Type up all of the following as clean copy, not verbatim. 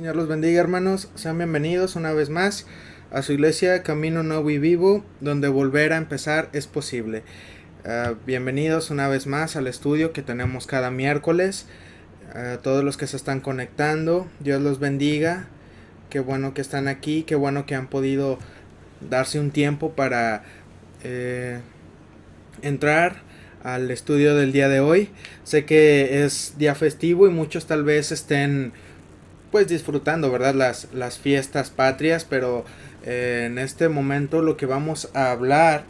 Señor los bendiga, hermanos. Sean bienvenidos una vez más a su iglesia Camino Nuevo y Vivo, donde volver a empezar es posible. Bienvenidos una vez más al estudio que tenemos cada miércoles. Todos los que se están conectando, Dios los bendiga. Qué bueno que están aquí, qué bueno que han podido darse un tiempo para entrar al estudio del día de hoy. Sé que es día festivo y muchos tal vez estén pues disfrutando, ¿verdad? Las fiestas patrias, pero en este momento lo que vamos a hablar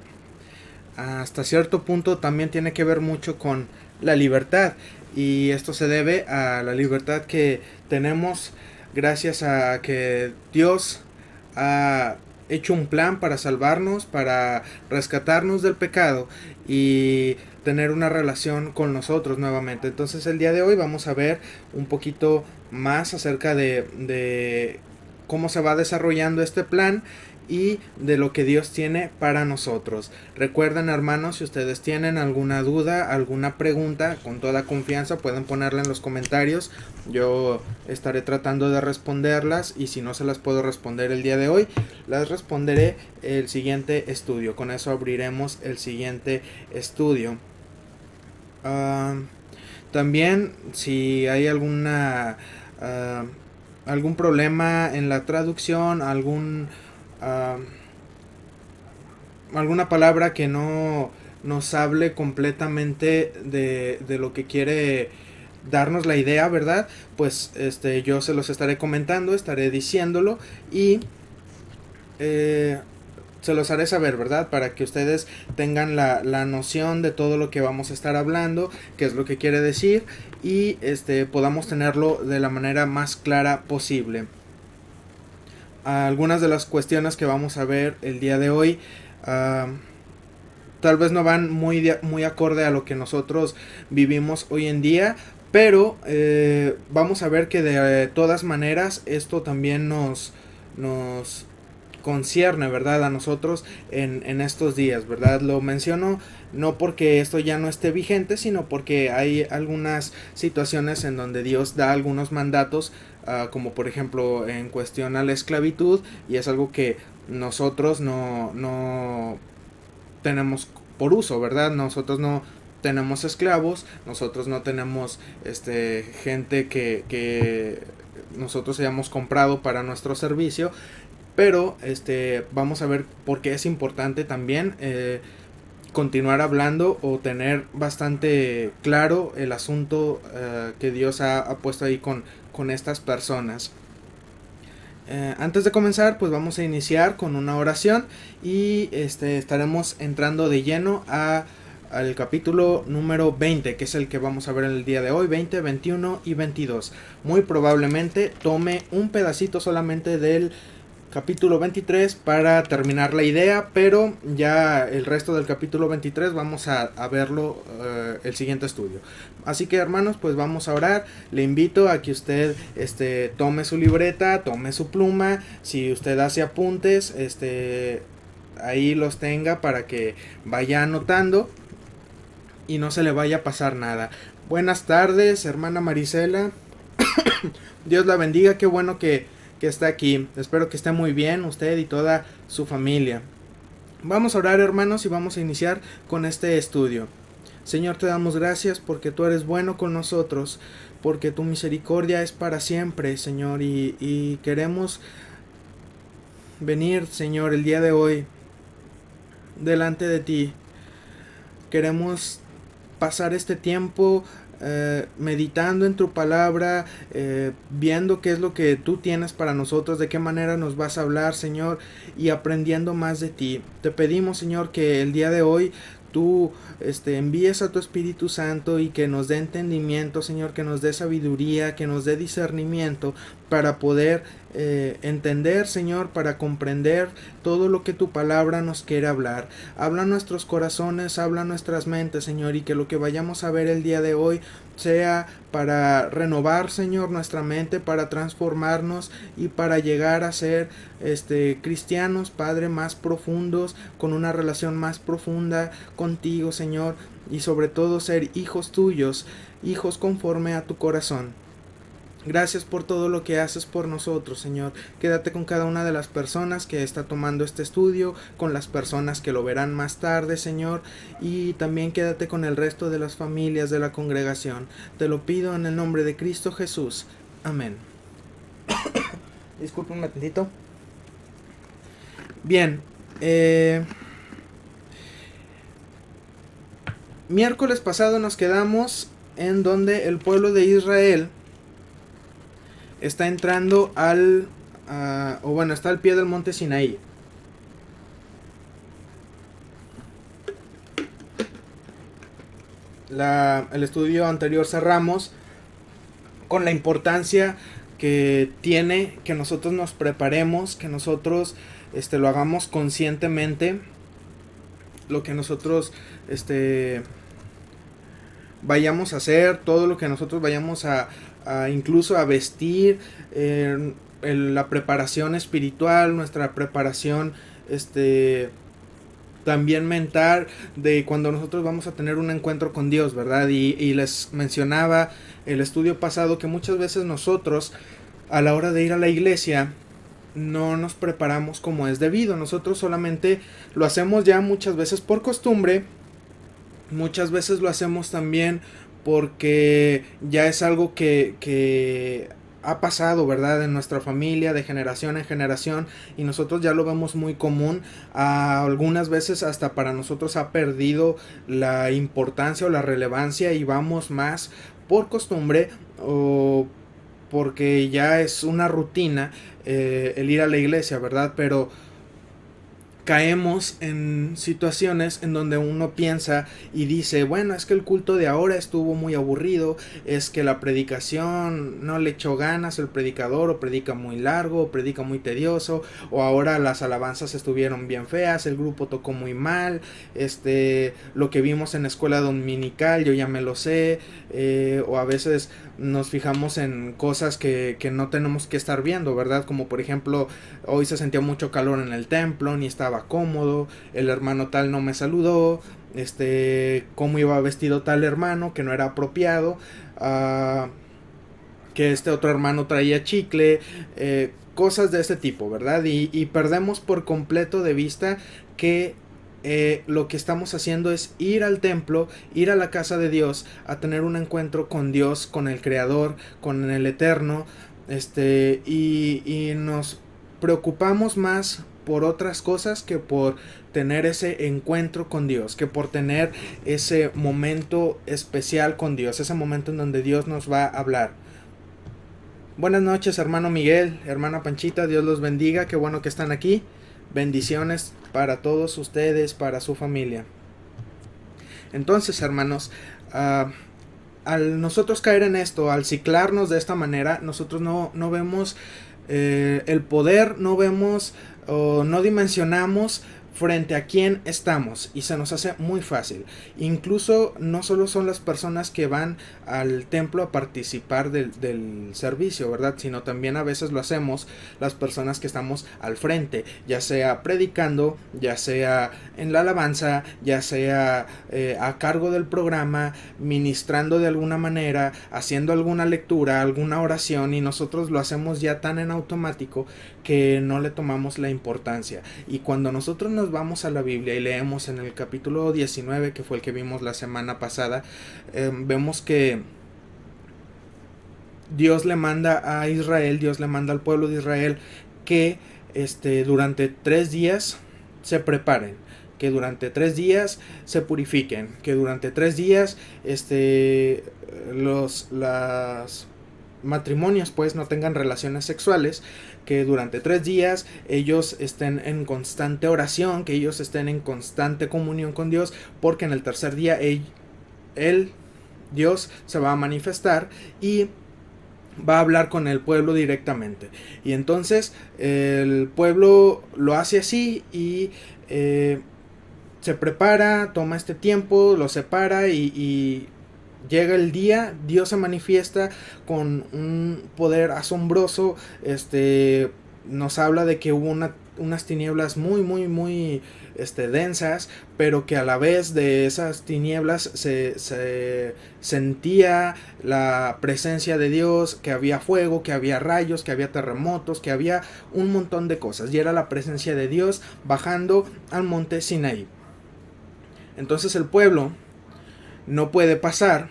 hasta cierto punto también tiene que ver mucho con la libertad, y esto se debe a la libertad que tenemos gracias a que Dios ha hecho un plan para salvarnos, para rescatarnos del pecado y tener una relación con nosotros nuevamente. Entonces el día de hoy vamos a ver un poquito más acerca de cómo se va desarrollando este plan y de lo que Dios tiene para nosotros. Recuerden, hermanos, si ustedes tienen alguna duda, alguna pregunta, con toda confianza pueden ponerla en los comentarios. Yo estaré tratando de responderlas, y si no se las puedo responder el día de hoy, las responderé el siguiente estudio. Con eso abriremos el siguiente estudio. También si hay algún problema en la traducción, alguna palabra que no nos hable completamente de lo que quiere darnos la idea, ¿verdad? Pues yo se los estaré comentando, estaré diciéndolo, y se los haré saber, ¿verdad? Para que ustedes tengan la noción de todo lo que vamos a estar hablando, qué es lo que quiere decir, y podamos tenerlo de la manera más clara posible. Algunas de las cuestiones que vamos a ver el día de hoy tal vez no van muy acorde a lo que nosotros vivimos hoy en día, pero vamos a ver que de todas maneras esto también nos concierne, ¿verdad? A nosotros en estos días, ¿verdad? Lo menciono no porque esto ya no esté vigente, sino porque hay algunas situaciones en donde Dios da algunos mandatos, como por ejemplo en cuestión a la esclavitud, y es algo que nosotros no tenemos por uso, ¿verdad? Nosotros no tenemos esclavos, nosotros no tenemos gente que nosotros hayamos comprado para nuestro servicio, pero vamos a ver por qué es importante también continuar hablando o tener bastante claro el asunto que Dios ha puesto ahí con estas personas. Antes de comenzar, pues vamos a iniciar con una oración, y estaremos entrando de lleno al capítulo número 20, que es el que vamos a ver en el día de hoy. 20, 21 y 22. Muy probablemente tome un pedacito solamente del capítulo 23 para terminar la idea, pero ya el resto del capítulo 23 vamos a verlo el siguiente estudio. Así que, hermanos, pues vamos a orar. Le invito a que usted tome su libreta, tome su pluma. Si usted hace apuntes, ahí los tenga para que vaya anotando y no se le vaya a pasar nada. Buenas tardes, hermana Marisela. Dios la bendiga, qué bueno que está aquí. Espero que esté muy bien usted y toda su familia. Vamos a orar, hermanos, y vamos a iniciar con este estudio. Señor, te damos gracias porque tú eres bueno con nosotros, porque tu misericordia es para siempre, Señor, y queremos venir, Señor, el día de hoy delante de ti. Queremos pasar este tiempo meditando en tu palabra, viendo qué es lo que tú tienes para nosotros, de qué manera nos vas a hablar, Señor, y aprendiendo más de ti. Te pedimos, Señor, que el día de hoy tú envíes a tu Espíritu Santo y que nos dé entendimiento, Señor, que nos dé sabiduría, que nos dé discernimiento para poder entender, Señor, para comprender todo lo que tu palabra nos quiere hablar. Habla nuestros corazones, habla nuestras mentes, Señor, y que lo que vayamos a ver el día de hoy sea para renovar, Señor, nuestra mente, para transformarnos y para llegar a ser cristianos, Padre, más profundos, con una relación más profunda contigo, Señor, y sobre todo ser hijos tuyos, hijos conforme a tu corazón. Gracias por todo lo que haces por nosotros, Señor. Quédate con cada una de las personas que está tomando este estudio, con las personas que lo verán más tarde, Señor, y también quédate con el resto de las familias de la congregación. Te lo pido en el nombre de Cristo Jesús. Amén. Disculpen un momentito. Bien, miércoles pasado nos quedamos en donde el pueblo de Israel está entrando está al pie del monte Sinaí. El estudio anterior cerramos con la importancia que tiene que nosotros nos preparemos, que nosotros lo hagamos conscientemente, lo que nosotros vayamos a hacer, todo lo que nosotros vayamos a incluso a vestir, la preparación espiritual, nuestra preparación también mental de cuando nosotros vamos a tener un encuentro con Dios, ¿verdad? Y les mencionaba el estudio pasado que muchas veces nosotros a la hora de ir a la iglesia no nos preparamos como es debido. Nosotros solamente lo hacemos ya muchas veces por costumbre, muchas veces lo hacemos también porque ya es algo que ha pasado, ¿verdad? En nuestra familia de generación en generación y nosotros ya lo vemos muy común. Algunas veces hasta para nosotros ha perdido la importancia o la relevancia y vamos más por costumbre o porque ya es una rutina el ir a la iglesia, ¿verdad? Pero caemos en situaciones en donde uno piensa y dice, bueno, es que el culto de ahora estuvo muy aburrido, es que la predicación no le echó ganas el predicador, o predica muy largo, o predica muy tedioso, o ahora las alabanzas estuvieron bien feas, el grupo tocó muy mal, lo que vimos en la escuela dominical yo ya me lo sé, o a veces nos fijamos en cosas que no tenemos que estar viendo, ¿verdad? Como por ejemplo, hoy se sentía mucho calor en el templo, ni estaba cómodo, el hermano tal no me saludó, cómo iba vestido tal hermano que no era apropiado, que este otro hermano traía chicle, cosas de este tipo, ¿verdad? Y perdemos por completo de vista que lo que estamos haciendo es ir al templo, ir a la casa de Dios, a tener un encuentro con Dios, con el Creador, con el Eterno, y nos preocupamos más por otras cosas que por tener ese encuentro con Dios, que por tener ese momento especial con Dios, ese momento en donde Dios nos va a hablar. Buenas noches, hermano Miguel, hermana Panchita, Dios los bendiga, qué bueno que están aquí. Bendiciones para todos ustedes, para su familia. Entonces, hermanos, al nosotros caer en esto, al ciclarnos de esta manera, nosotros no vemos el poder, no vemos o no dimensionamos frente a quién estamos y se nos hace muy fácil. Incluso no solo son las personas que van al templo a participar del servicio, ¿verdad? Sino también a veces lo hacemos las personas que estamos al frente, ya sea predicando, ya sea en la alabanza, ya sea a cargo del programa, ministrando de alguna manera, haciendo alguna lectura, alguna oración, y nosotros lo hacemos ya tan en automático que no le tomamos la importancia. Y cuando nosotros nos vamos a la Biblia y leemos en el capítulo 19, que fue el que vimos la semana pasada, vemos que Dios le manda a Israel, Dios le manda al pueblo de Israel que durante 3 días se preparen, que durante 3 días se purifiquen, que durante 3 días los matrimonios pues no tengan relaciones sexuales, que durante 3 días ellos estén en constante oración, que ellos estén en constante comunión con Dios, porque en el tercer día Dios se va a manifestar y va a hablar con el pueblo directamente. Y entonces el pueblo lo hace así y se prepara, toma este tiempo, lo separa y llega el día, Dios se manifiesta con un poder asombroso, nos habla de que hubo una unas tinieblas muy, muy, muy densas, pero que a la vez de esas tinieblas se sentía la presencia de Dios, que había fuego, que había rayos, que había terremotos, que había un montón de cosas, y era la presencia de Dios bajando al monte Sinaí. Entonces el pueblo no puede pasar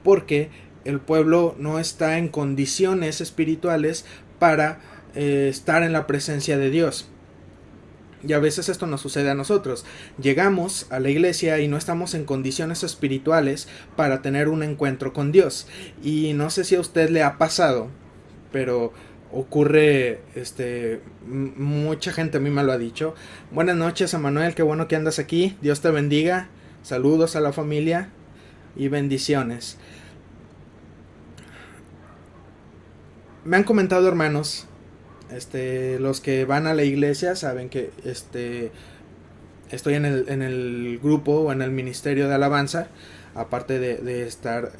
porque el pueblo no está en condiciones espirituales para estar en la presencia de Dios. Y a veces esto nos sucede a nosotros. Llegamos a la iglesia y no estamos en condiciones espirituales para tener un encuentro con Dios. Y no sé si a usted le ha pasado, pero ocurre, mucha gente a mí me lo ha dicho. Buenas noches, Emanuel, qué bueno que andas aquí. Dios te bendiga. Saludos a la familia y bendiciones. Me han comentado, hermanos, los que van a la iglesia saben que estoy en el grupo o en el ministerio de alabanza, aparte de estar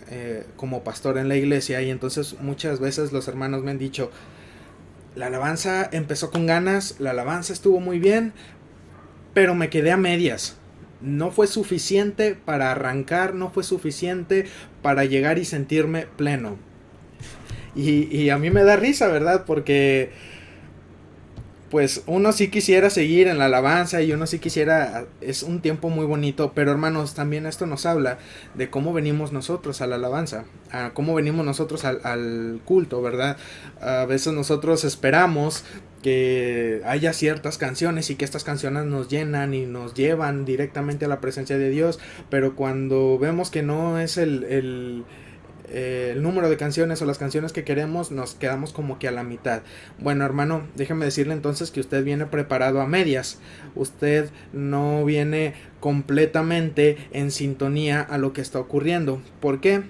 como pastor en la iglesia, y entonces muchas veces los hermanos me han dicho, la alabanza empezó con ganas, la alabanza estuvo muy bien, pero me quedé a medias. No fue suficiente para arrancar, no fue suficiente para llegar y sentirme pleno. Y a mí me da risa, ¿verdad? Porque pues uno sí quisiera seguir en la alabanza y uno sí quisiera, es un tiempo muy bonito, pero hermanos, también esto nos habla de cómo venimos nosotros a la alabanza, a cómo venimos nosotros al culto, ¿verdad? A veces nosotros esperamos que haya ciertas canciones y que estas canciones nos llenan y nos llevan directamente a la presencia de Dios, pero cuando vemos que no es el número de canciones o las canciones que queremos, nos quedamos como que a la mitad. Bueno, hermano, déjeme decirle entonces que usted viene preparado a medias. Usted no viene completamente en sintonía a lo que está ocurriendo. ¿Por qué?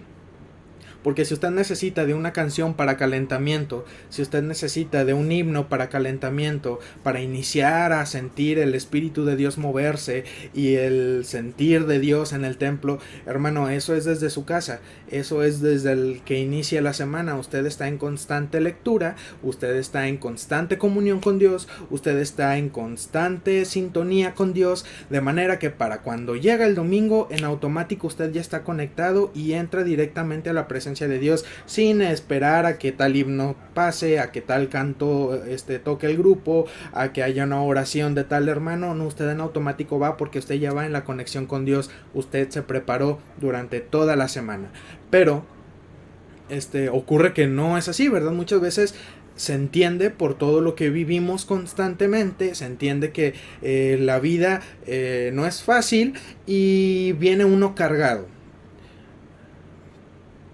Porque si usted necesita de una canción para calentamiento, si usted necesita de un himno para calentamiento, para iniciar a sentir el Espíritu de Dios moverse y el sentir de Dios en el templo, hermano, eso es desde su casa, eso es desde el que inicia la semana. Usted está en constante lectura, usted está en constante comunión con Dios, usted está en constante sintonía con Dios, de manera que para cuando llega el domingo, en automático usted ya está conectado y entra directamente a la presencia de Dios sin esperar a que tal himno pase, a que tal canto toque el grupo, a que haya una oración de tal hermano. No, usted en automático va porque usted ya va en la conexión con Dios, usted se preparó durante toda la semana. Pero ocurre que no es así, ¿verdad? Muchas veces se entiende por todo lo que vivimos constantemente, se entiende que la vida no es fácil y viene uno cargado.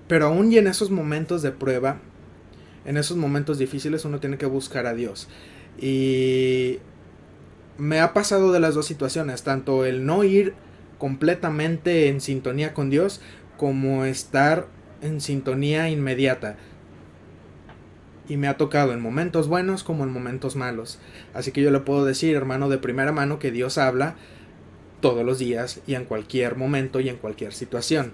Pero aún y en esos momentos de prueba, en esos momentos difíciles, uno tiene que buscar a Dios. Y me ha pasado de las dos situaciones, tanto el no ir completamente en sintonía con Dios, como estar en sintonía inmediata. Y me ha tocado en momentos buenos como en momentos malos. Así que yo le puedo decir, hermano, de primera mano, que Dios habla todos los días y en cualquier momento y en cualquier situación.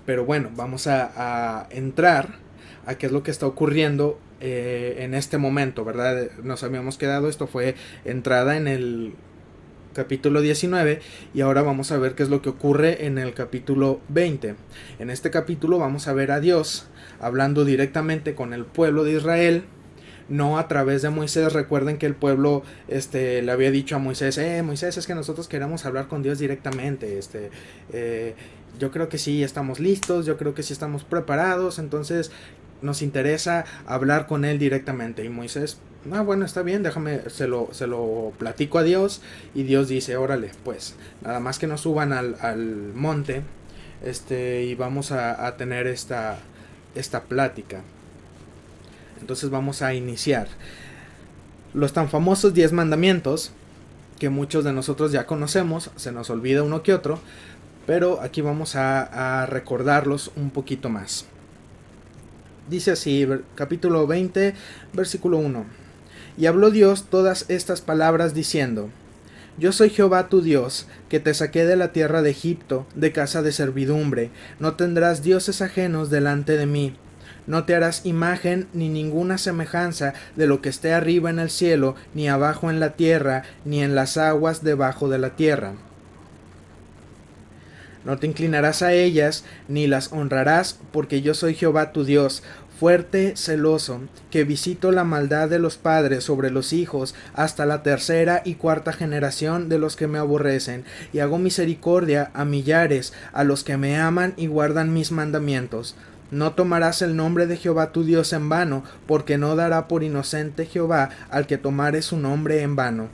Pero bueno, vamos a entrar a qué es lo que está ocurriendo en este momento, ¿verdad? Nos habíamos quedado, esto fue entrada en el capítulo 19 y ahora vamos a ver qué es lo que ocurre en el capítulo 20. En este capítulo vamos a ver a Dios hablando directamente con el pueblo de Israel, no a través de Moisés. Recuerden que el pueblo le había dicho a Moisés, Moisés, es que nosotros queremos hablar con Dios directamente, yo creo que sí estamos listos, yo creo que sí estamos preparados, entonces nos interesa hablar con él directamente. Y Moisés, bueno, está bien, déjame, se lo platico a Dios, y Dios dice, órale, pues, nada más que nos suban al monte, y vamos a tener esta plática. Entonces vamos a iniciar. Los tan famosos 10 mandamientos, que muchos de nosotros ya conocemos, se nos olvida uno que otro, pero aquí vamos a recordarlos un poquito más. Dice así, capítulo 20, versículo 1. Y habló Dios todas estas palabras diciendo, yo soy Jehová tu Dios, que te saqué de la tierra de Egipto, de casa de servidumbre. No tendrás dioses ajenos delante de mí. No te harás imagen ni ninguna semejanza de lo que esté arriba en el cielo, ni abajo en la tierra, ni en las aguas debajo de la tierra. No te inclinarás a ellas, ni las honrarás, porque yo soy Jehová tu Dios, fuerte, celoso, que visito la maldad de los padres sobre los hijos hasta la tercera y cuarta generación de los que me aborrecen, y hago misericordia a millares, a los que me aman y guardan mis mandamientos. No tomarás el nombre de Jehová tu Dios en vano, porque no dará por inocente Jehová al que tomare su nombre en vano.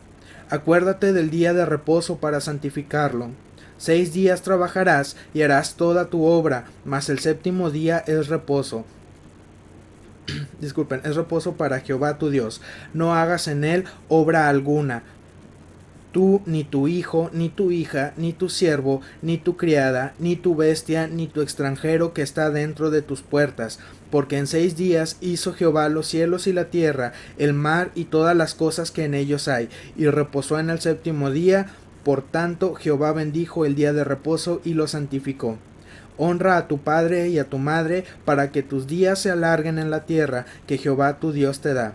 Acuérdate del día de reposo para santificarlo. 6 días trabajarás y harás toda tu obra, mas el séptimo día es reposo. Disculpen, es reposo para Jehová tu Dios. No hagas en él obra alguna. Tú, ni tu hijo, ni tu hija, ni tu siervo, ni tu criada, ni tu bestia, ni tu extranjero que está dentro de tus puertas. Porque en 6 días hizo Jehová los cielos y la tierra, el mar y todas las cosas que en ellos hay, y reposó en el séptimo día. Por tanto, Jehová bendijo el día de reposo y lo santificó. Honra a tu padre y a tu madre, para que tus días se alarguen en la tierra que Jehová tu Dios te da.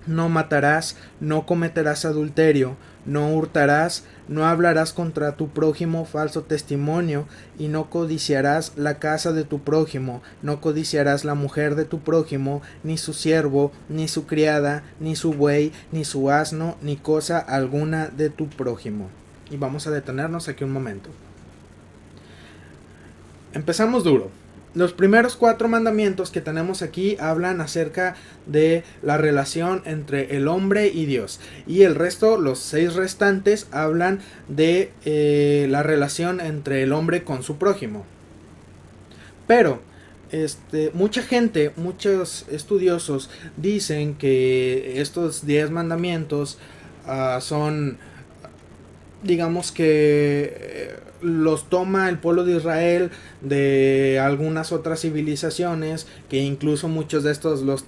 No matarás, no cometerás adulterio, no hurtarás, no hablarás contra tu prójimo falso testimonio, y no codiciarás la casa de tu prójimo, no codiciarás la mujer de tu prójimo, ni su siervo, ni su criada, ni su buey, ni su asno, ni cosa alguna de tu prójimo. Y vamos a detenernos aquí un momento. Empezamos duro. Los primeros 4 mandamientos que tenemos aquí hablan acerca de la relación entre el hombre y Dios. Y el resto, los 6 restantes, hablan de la relación entre el hombre con su prójimo. Pero mucha gente, muchos estudiosos dicen que estos 10 mandamientos son, digamos que los toma el pueblo de Israel de algunas otras civilizaciones, que incluso muchos de estos los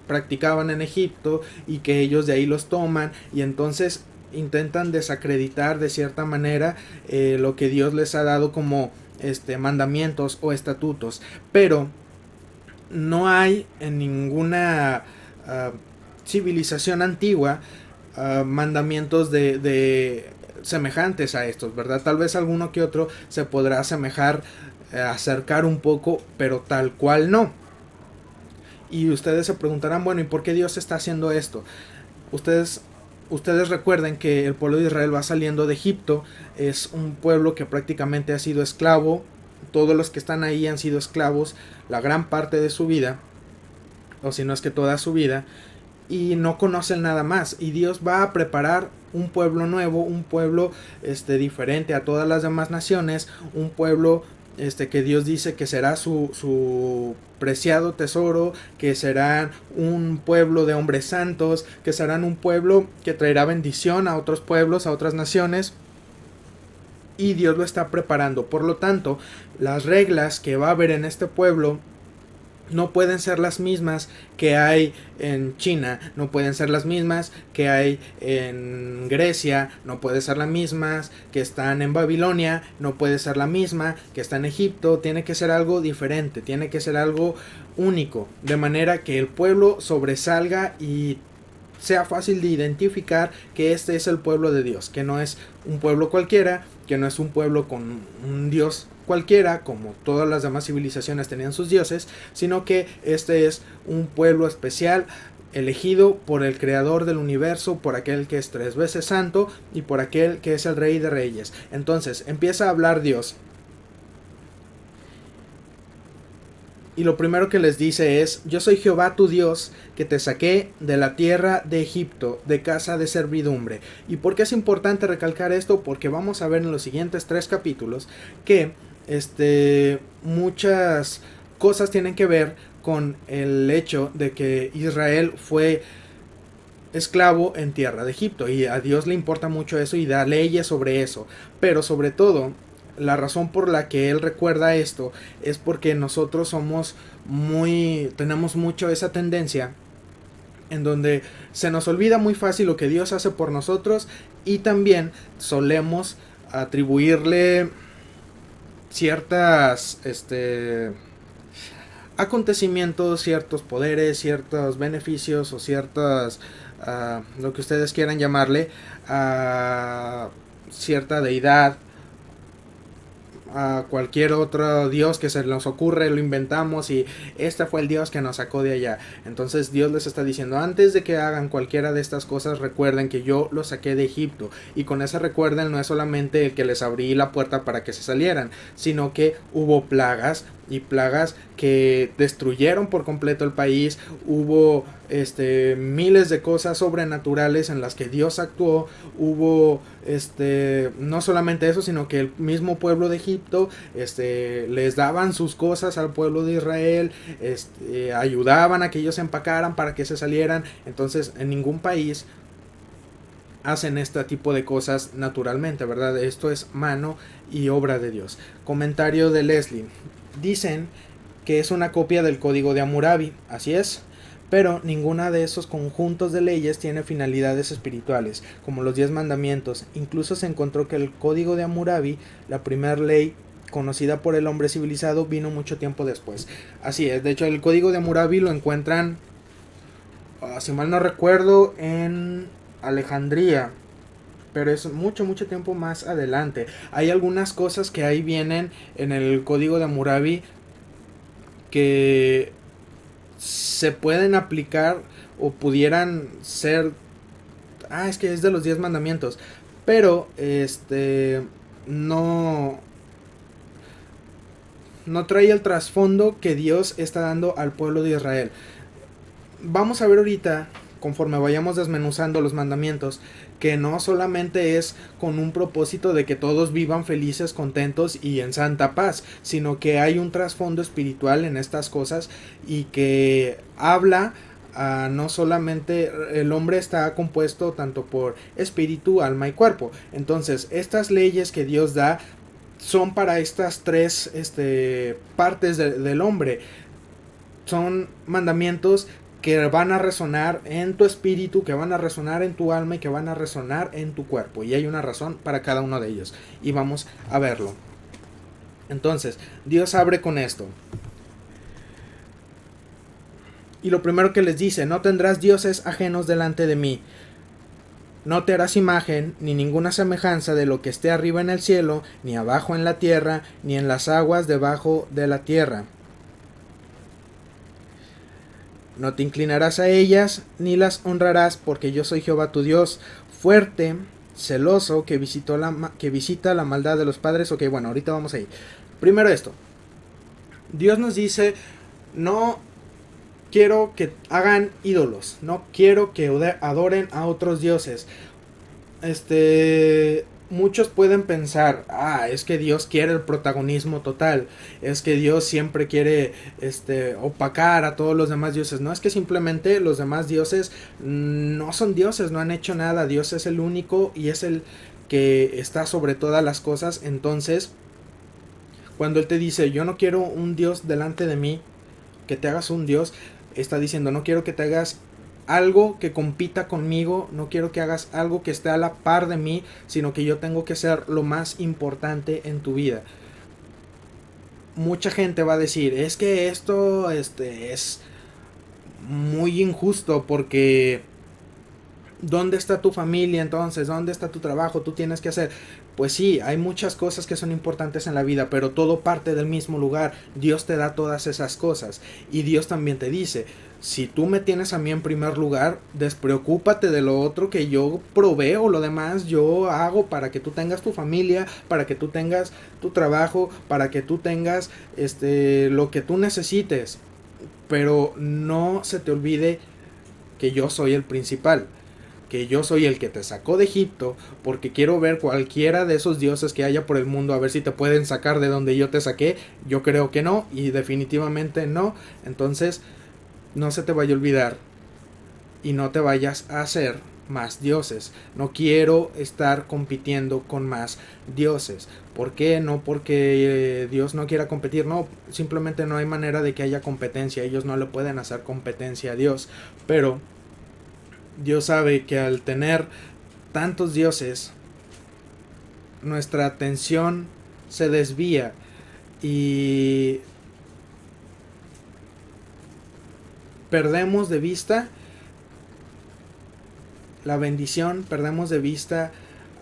practicaban en Egipto, y que ellos de ahí los toman, y entonces intentan desacreditar de cierta manera lo que Dios les ha dado como mandamientos o estatutos. Pero no hay en ninguna civilización antigua mandamientos de semejantes a estos, ¿verdad? Tal vez alguno que otro se podrá asemejar, acercar un poco, pero tal cual no. Y ustedes se preguntarán, bueno, ¿y por qué Dios está haciendo esto? Ustedes recuerden que el pueblo de Israel va saliendo de Egipto. Es un pueblo que prácticamente ha sido esclavo. Todos los que están ahí han sido esclavos la gran parte de su vida, o si no es que toda su vida, y no conocen nada más. Y Dios va a preparar un pueblo nuevo, un pueblo diferente a todas las demás naciones, un pueblo que Dios dice que será su preciado tesoro, que serán un pueblo de hombres santos, que serán un pueblo que traerá bendición a otros pueblos, a otras naciones. Y Dios lo está preparando. Por lo tanto, las reglas que va a haber en este pueblo no pueden ser las mismas que hay en China, no pueden ser las mismas que hay en Grecia, no puede ser las mismas que están en Babilonia, no puede ser la misma que está en Egipto. Tiene que ser algo diferente, tiene que ser algo único, de manera que el pueblo sobresalga y sea fácil de identificar que este es el pueblo de Dios, que no es un pueblo cualquiera, que no es un pueblo con un Dios cualquiera, como todas las demás civilizaciones tenían sus dioses, sino que este es un pueblo especial, elegido por el creador del universo, por aquel que es 3 veces santo y por aquel que es el rey de reyes. Entonces empieza a hablar Dios, y lo primero que les dice es: yo soy Jehová tu Dios, que te saqué de la tierra de Egipto, de casa de servidumbre. ¿Y por qué es importante recalcar esto? Porque vamos a ver en los siguientes 3 capítulos que muchas cosas tienen que ver con el hecho de que Israel fue esclavo en tierra de Egipto, y a Dios le importa mucho eso y da leyes sobre eso. Pero sobre todo, la razón por la que él recuerda esto es porque nosotros tenemos mucho esa tendencia en donde se nos olvida muy fácil lo que Dios hace por nosotros, y también solemos atribuirle ciertas acontecimientos, ciertos poderes, ciertos beneficios o ciertas, lo que ustedes quieran llamarle, cierta deidad, a cualquier otro dios que se nos ocurre, lo inventamos y este fue el dios que nos sacó de allá. Entonces Dios les está diciendo, antes de que hagan cualquiera de estas cosas, recuerden que yo los saqué de Egipto. Y con ese recuerden no es solamente el que les abrí la puerta para que se salieran, sino que hubo plagas, y plagas que destruyeron por completo el país. Hubo miles de cosas sobrenaturales en las que Dios actuó. Hubo no solamente eso, sino que el mismo pueblo de Egipto les daban sus cosas al pueblo de Israel, ayudaban a que ellos se empacaran para que se salieran. Entonces en ningún país hacen este tipo de cosas naturalmente, ¿verdad? Esto es mano y obra de Dios. Comentario de Leslie. Dicen que es una copia del Código de Hammurabi, así es, pero ninguna de esos conjuntos de leyes tiene finalidades espirituales, como los 10 mandamientos. Incluso se encontró que el Código de Hammurabi, la primera ley conocida por el hombre civilizado, vino mucho tiempo después. Así es, de hecho el Código de Hammurabi lo encuentran, si mal no recuerdo, en Alejandría, pero es mucho tiempo más adelante. Hay algunas cosas que ahí vienen en el Código de Hammurabi que se pueden aplicar o pudieran ser, es que es de los 10 mandamientos, pero no trae el trasfondo que Dios está dando al pueblo de Israel. Vamos a ver ahorita, conforme vayamos desmenuzando los mandamientos, que no solamente es con un propósito de que todos vivan felices, contentos y en santa paz, sino que hay un trasfondo espiritual en estas cosas y que habla no solamente el hombre está compuesto tanto por espíritu, alma y cuerpo. Entonces estas leyes que Dios da son para estas tres partes del hombre. Son mandamientos que van a resonar en tu espíritu, que van a resonar en tu alma y que van a resonar en tu cuerpo. Y hay una razón para cada uno de ellos. Y vamos a verlo. Entonces, Dios abre con esto. Y lo primero que les dice, no tendrás dioses ajenos delante de mí. No te harás imagen, ni ninguna semejanza de lo que esté arriba en el cielo, ni abajo en la tierra, ni en las aguas debajo de la tierra. No te inclinarás a ellas, ni las honrarás, porque yo soy Jehová tu Dios, fuerte, celoso, que visita la maldad de los padres. Ok, bueno, ahorita vamos a ir. Primero esto. Dios nos dice, no quiero que hagan ídolos, no quiero que adoren a otros dioses. Muchos pueden pensar, es que Dios quiere el protagonismo total, es que Dios siempre quiere opacar a todos los demás dioses. No, es que simplemente los demás dioses no son dioses, no han hecho nada. Dios es el único y es el que está sobre todas las cosas. Entonces, cuando Él te dice, yo no quiero un Dios delante de mí, que te hagas un Dios, está diciendo, no quiero que te hagas algo que compita conmigo, no quiero que hagas algo que esté a la par de mí, sino que yo tengo que ser lo más importante en tu vida. Mucha gente va a decir, es que esto es muy injusto porque ¿dónde está tu familia entonces? ¿Dónde está tu trabajo? Tú tienes que hacer. Pues sí, hay muchas cosas que son importantes en la vida, pero todo parte del mismo lugar. Dios te da todas esas cosas. Y Dios también te dice, si tú me tienes a mí en primer lugar, despreocúpate de lo otro que yo proveo, lo demás yo hago para que tú tengas tu familia, para que tú tengas tu trabajo, para que tú tengas lo que tú necesites. Pero no se te olvide que yo soy el principal, que yo soy el que te sacó de Egipto, porque quiero ver cualquiera de esos dioses que haya por el mundo, a ver si te pueden sacar de donde yo te saqué. Yo creo que no, y definitivamente no. Entonces, no se te vaya a olvidar y no te vayas a hacer más dioses. No quiero estar compitiendo con más dioses. ¿Por qué? No porque Dios no quiera competir, no, simplemente no hay manera de que haya competencia. Ellos no le pueden hacer competencia a Dios, pero Dios sabe que al tener tantos dioses, nuestra atención se desvía y perdemos de vista la bendición, perdemos de vista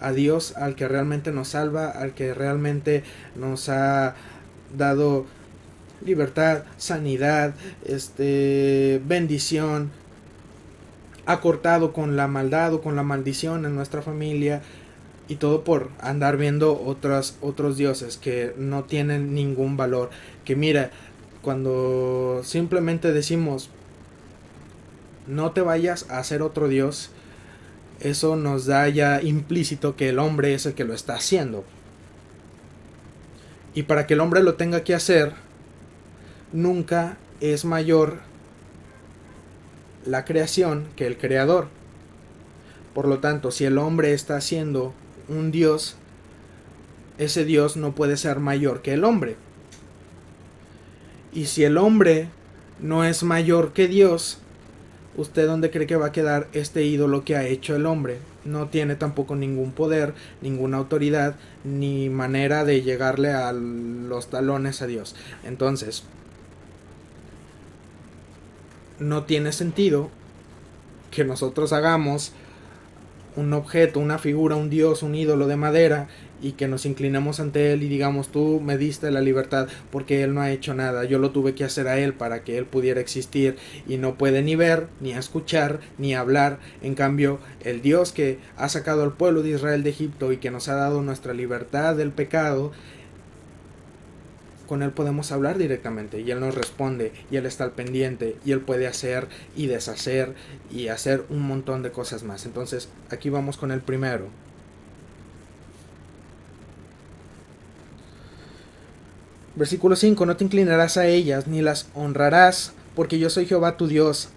a Dios, al que realmente nos salva, al que realmente nos ha dado libertad, sanidad, bendición, ha cortado con la maldad o con la maldición en nuestra familia, y todo por andar viendo otros dioses que no tienen ningún valor. Que mira, cuando simplemente decimos no te vayas a hacer otro dios, eso nos da ya implícito que el hombre es el que lo está haciendo. Y para que el hombre lo tenga que hacer, nunca es mayor la creación que el creador. Por lo tanto, si el hombre está haciendo un dios, ese dios no puede ser mayor que el hombre. Y si el hombre no es mayor que Dios, ¿usted dónde cree que va a quedar este ídolo que ha hecho el hombre? No tiene tampoco ningún poder, ninguna autoridad, ni manera de llegarle a los talones a Dios. Entonces, no tiene sentido que nosotros hagamos un objeto, una figura, un dios, un ídolo de madera, y que nos inclinemos ante él y digamos, tú me diste la libertad, porque él no ha hecho nada, yo lo tuve que hacer a él para que él pudiera existir, y no puede ni ver, ni escuchar, ni hablar. En cambio, el Dios que ha sacado al pueblo de Israel de Egipto y que nos ha dado nuestra libertad del pecado, con él podemos hablar directamente y él nos responde y él está al pendiente y él puede hacer y deshacer y hacer un montón de cosas más. Entonces aquí vamos con el primero. Versículo 5: no te inclinarás a ellas ni las honrarás, porque yo soy Jehová tu Dios,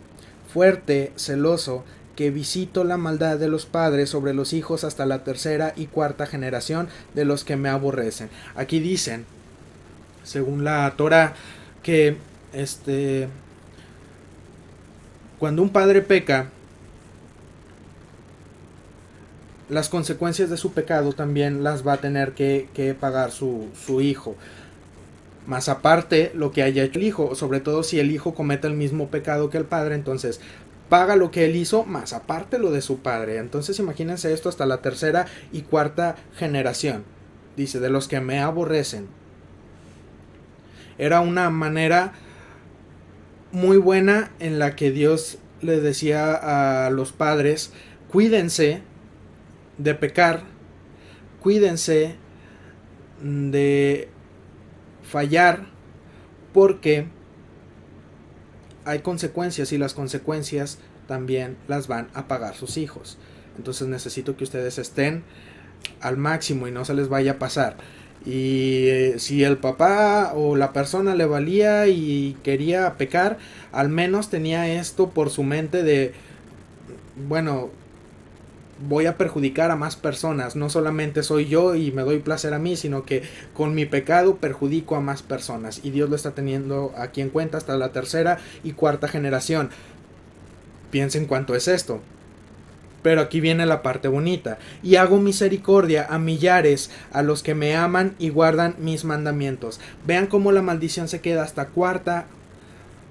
fuerte, celoso, que visito la maldad de los padres sobre los hijos hasta la tercera y cuarta generación de los que me aborrecen. Aquí dicen, según la Torah, que cuando un padre peca, las consecuencias de su pecado también las va a tener que pagar su hijo. Más aparte lo que haya hecho el hijo, sobre todo si el hijo comete el mismo pecado que el padre, entonces paga lo que él hizo, más aparte lo de su padre. Entonces imagínense esto hasta la tercera y cuarta generación. Dice, de los que me aborrecen. Era una manera muy buena en la que Dios le decía a los padres, cuídense de pecar, cuídense de fallar, porque hay consecuencias y las consecuencias también las van a pagar sus hijos. Entonces necesito que ustedes estén al máximo y no se les vaya a pasar. Y si el papá o la persona le valía y quería pecar, al menos tenía esto por su mente de, bueno, voy a perjudicar a más personas, no solamente soy yo y me doy placer a mí, sino que con mi pecado perjudico a más personas, y Dios lo está teniendo aquí en cuenta hasta la tercera y cuarta generación. Piensen cuánto es esto. Pero aquí viene la parte bonita. Y hago misericordia a millares, a los que me aman y guardan mis mandamientos. Vean cómo la maldición se queda hasta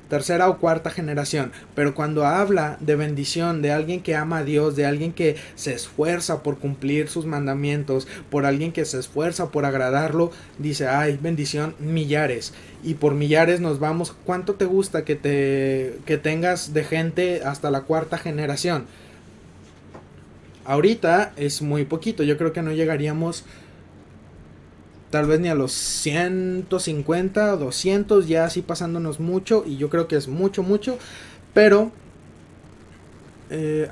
tercera o cuarta generación. Pero cuando habla de bendición, de alguien que ama a Dios, de alguien que se esfuerza por cumplir sus mandamientos, por alguien que se esfuerza por agradarlo, dice, ay, bendición, millares. Y por millares nos vamos. ¿Cuánto te gusta que tengas de gente hasta la cuarta generación? Ahorita es muy poquito, yo creo que no llegaríamos tal vez ni a los 150 o 200, ya así pasándonos mucho, y yo creo que es mucho, pero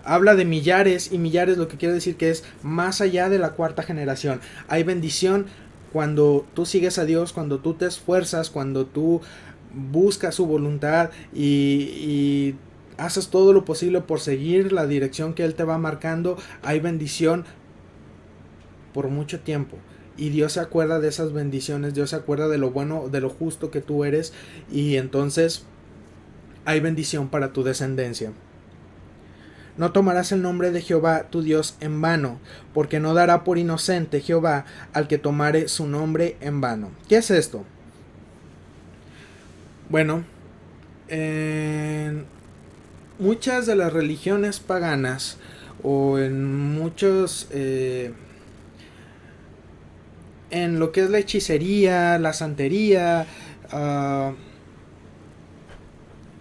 habla de millares, y millares lo que quiere decir que es más allá de la cuarta generación. Hay bendición cuando tú sigues a Dios, cuando tú te esfuerzas, cuando tú buscas su voluntad y haces todo lo posible por seguir la dirección que Él te va marcando. Hay bendición por mucho tiempo. Y Dios se acuerda de esas bendiciones, Dios se acuerda de lo bueno, de lo justo que tú eres. Y entonces hay bendición para tu descendencia. No tomarás el nombre de Jehová tu Dios en vano, porque no dará por inocente Jehová al que tomare su nombre en vano. ¿Qué es esto? Bueno, muchas de las religiones paganas o en muchos en lo que es la hechicería, la santería, uh,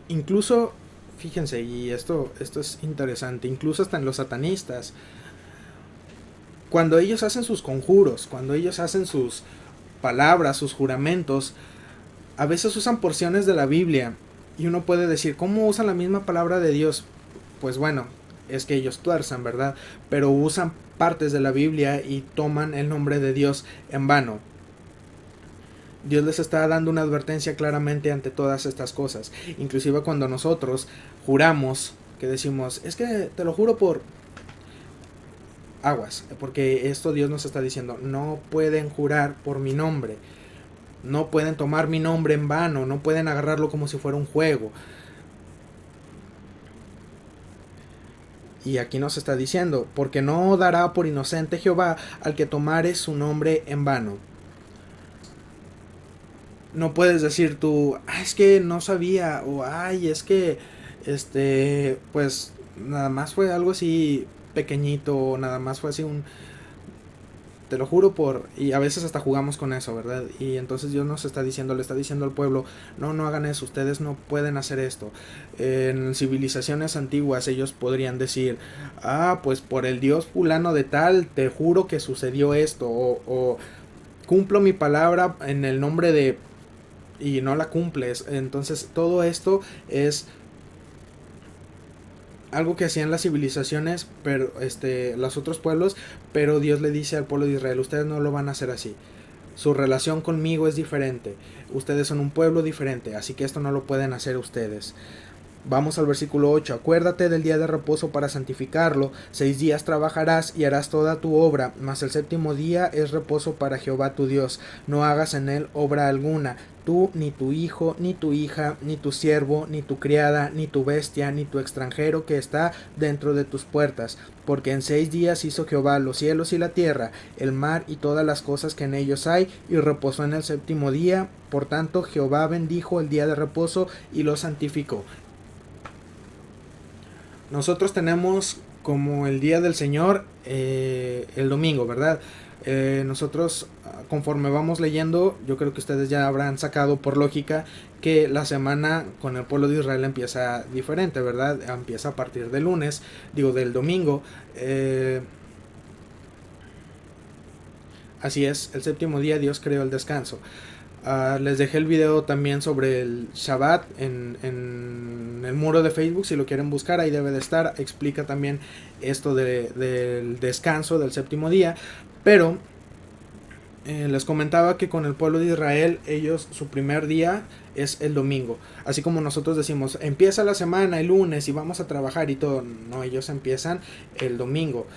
incluso, fíjense, y esto es interesante, incluso hasta en los satanistas, cuando ellos hacen sus conjuros, cuando ellos hacen sus palabras, sus juramentos, a veces usan porciones de la Biblia y uno puede decir, ¿cómo usan la misma palabra de Dios? Pues bueno, es que ellos tuerzan, ¿verdad? Pero usan partes de la Biblia y toman el nombre de Dios en vano. Dios les está dando una advertencia claramente ante todas estas cosas. Inclusive cuando nosotros juramos, que decimos, es que te lo juro por aguas, porque esto Dios nos está diciendo, no pueden jurar por mi nombre, no pueden tomar mi nombre en vano, no pueden agarrarlo como si fuera un juego. Y aquí nos está diciendo, porque no dará por inocente Jehová al que tomare su nombre en vano. No puedes decir tú, es que no sabía, o ay, es que, pues nada más fue algo así pequeñito, nada más fue así un, te lo juro por, y a veces hasta jugamos con eso, ¿verdad? Y entonces Dios nos está diciendo, le está diciendo al pueblo, no, no hagan eso, ustedes no pueden hacer esto. En civilizaciones antiguas ellos podrían decir, pues por el Dios fulano de tal, te juro que sucedió esto, o cumplo mi palabra en el nombre de, y no la cumples. Entonces todo esto es algo que hacían las civilizaciones, pero los otros pueblos, pero Dios le dice al pueblo de Israel, ustedes no lo van a hacer así. Su relación conmigo es diferente. Ustedes son un pueblo diferente, así que esto no lo pueden hacer ustedes. Vamos al versículo 8. Acuérdate del día de reposo para santificarlo. 6 días trabajarás y harás toda tu obra, mas el séptimo día es reposo para Jehová tu Dios. No hagas en él obra alguna, tú, ni tu hijo, ni tu hija, ni tu siervo, ni tu criada, ni tu bestia, ni tu extranjero que está dentro de tus puertas. Porque en 6 días hizo Jehová los cielos y la tierra, el mar y todas las cosas que en ellos hay, y reposó en el séptimo día. Por tanto, Jehová bendijo el día de reposo y lo santificó. Nosotros tenemos como el día del Señor el domingo, ¿verdad? Nosotros, conforme vamos leyendo, yo creo que ustedes ya habrán sacado por lógica que la semana con el pueblo de Israel empieza diferente, ¿verdad? Empieza a partir del lunes, del domingo. Así es, el séptimo día Dios creó el descanso. Les dejé el video también sobre el Shabbat en el muro de Facebook, si lo quieren buscar, ahí debe de estar. Explica también esto del descanso del séptimo día. Pero les comentaba que con el pueblo de Israel, ellos su primer día es el domingo. Así como nosotros decimos, empieza la semana el lunes y vamos a trabajar y todo. No, ellos empiezan el domingo.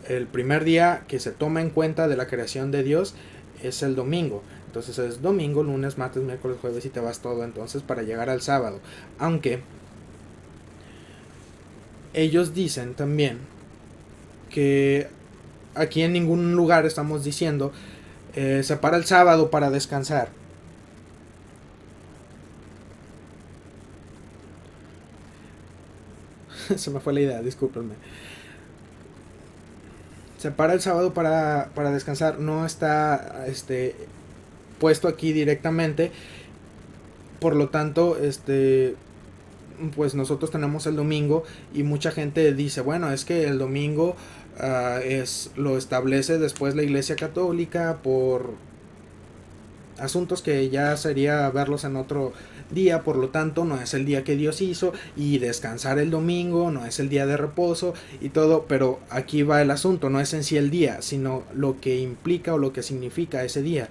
El primer día que se toma en cuenta de la creación de Dios es el domingo. Entonces es domingo, lunes, martes, miércoles, jueves y te vas todo entonces para llegar al sábado. Aunque ellos dicen también que aquí en ningún lugar estamos diciendo separa el sábado para descansar. Se me fue la idea, discúlpenme. Separa el sábado para descansar. No está puesto aquí directamente. Por lo tanto, pues nosotros tenemos el domingo y mucha gente dice, bueno, es que el domingo lo establece después la Iglesia Católica por asuntos que ya sería verlos en otro día, por lo tanto no es el día que Dios hizo, y descansar el domingo no es el día de reposo y todo, pero aquí va el asunto, no es en sí el día, sino lo que implica o lo que significa ese día.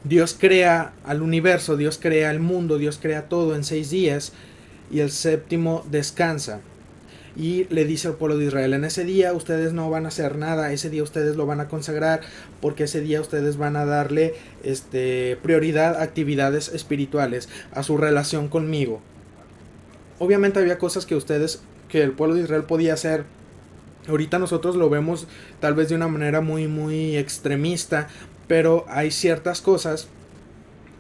Dios crea al universo, Dios crea el mundo, Dios crea todo en 6 días y el séptimo descansa. Y le dice al pueblo de Israel, en ese día ustedes no van a hacer nada, ese día ustedes lo van a consagrar, porque ese día ustedes van a darle prioridad a actividades espirituales, a su relación conmigo. Obviamente había cosas que el pueblo de Israel podía hacer. Ahorita nosotros lo vemos tal vez de una manera muy muy extremista, pero hay ciertas cosas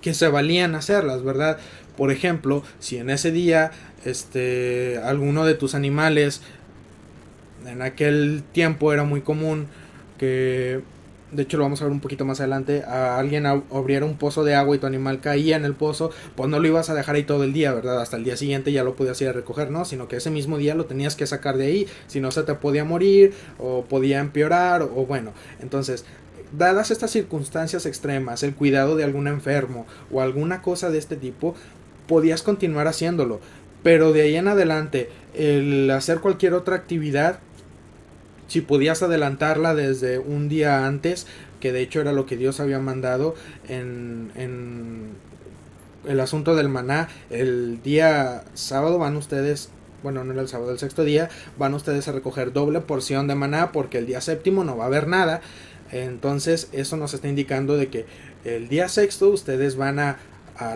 que se valían hacerlas, ¿verdad? Por ejemplo, si en ese día alguno de tus animales, en aquel tiempo era muy común que, de hecho lo vamos a ver un poquito más adelante, a alguien abriera un pozo de agua y tu animal caía en el pozo, pues no lo ibas a dejar ahí todo el día, ¿verdad? Hasta el día siguiente ya lo podías ir a recoger, ¿no? Sino que ese mismo día lo tenías que sacar de ahí, si no se te podía morir o podía empeorar o bueno, entonces dadas estas circunstancias extremas, el cuidado de algún enfermo o alguna cosa de este tipo, podías continuar haciéndolo, pero de ahí en adelante el hacer cualquier otra actividad, si podías adelantarla desde un día antes, que de hecho era lo que Dios había mandado en el asunto del maná, el día sábado van ustedes, bueno, no era el sábado, el sexto día, van ustedes a recoger doble porción de maná porque el día séptimo no va a haber nada. Entonces eso nos está indicando de que el día sexto ustedes van a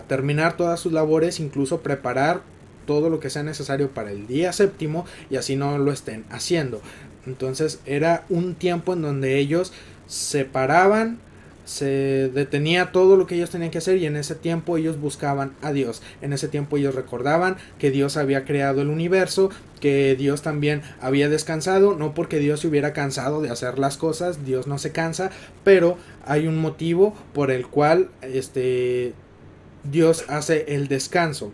terminar todas sus labores, incluso preparar todo lo que sea necesario para el día séptimo y así no lo estén haciendo. Entonces era un tiempo en donde ellos se paraban, se detenía todo lo que ellos tenían que hacer y en ese tiempo ellos buscaban a Dios. En ese tiempo ellos recordaban que Dios había creado el universo, que Dios también había descansado, no porque Dios se hubiera cansado de hacer las cosas, Dios no se cansa, pero hay un motivo por el cual Dios hace el descanso.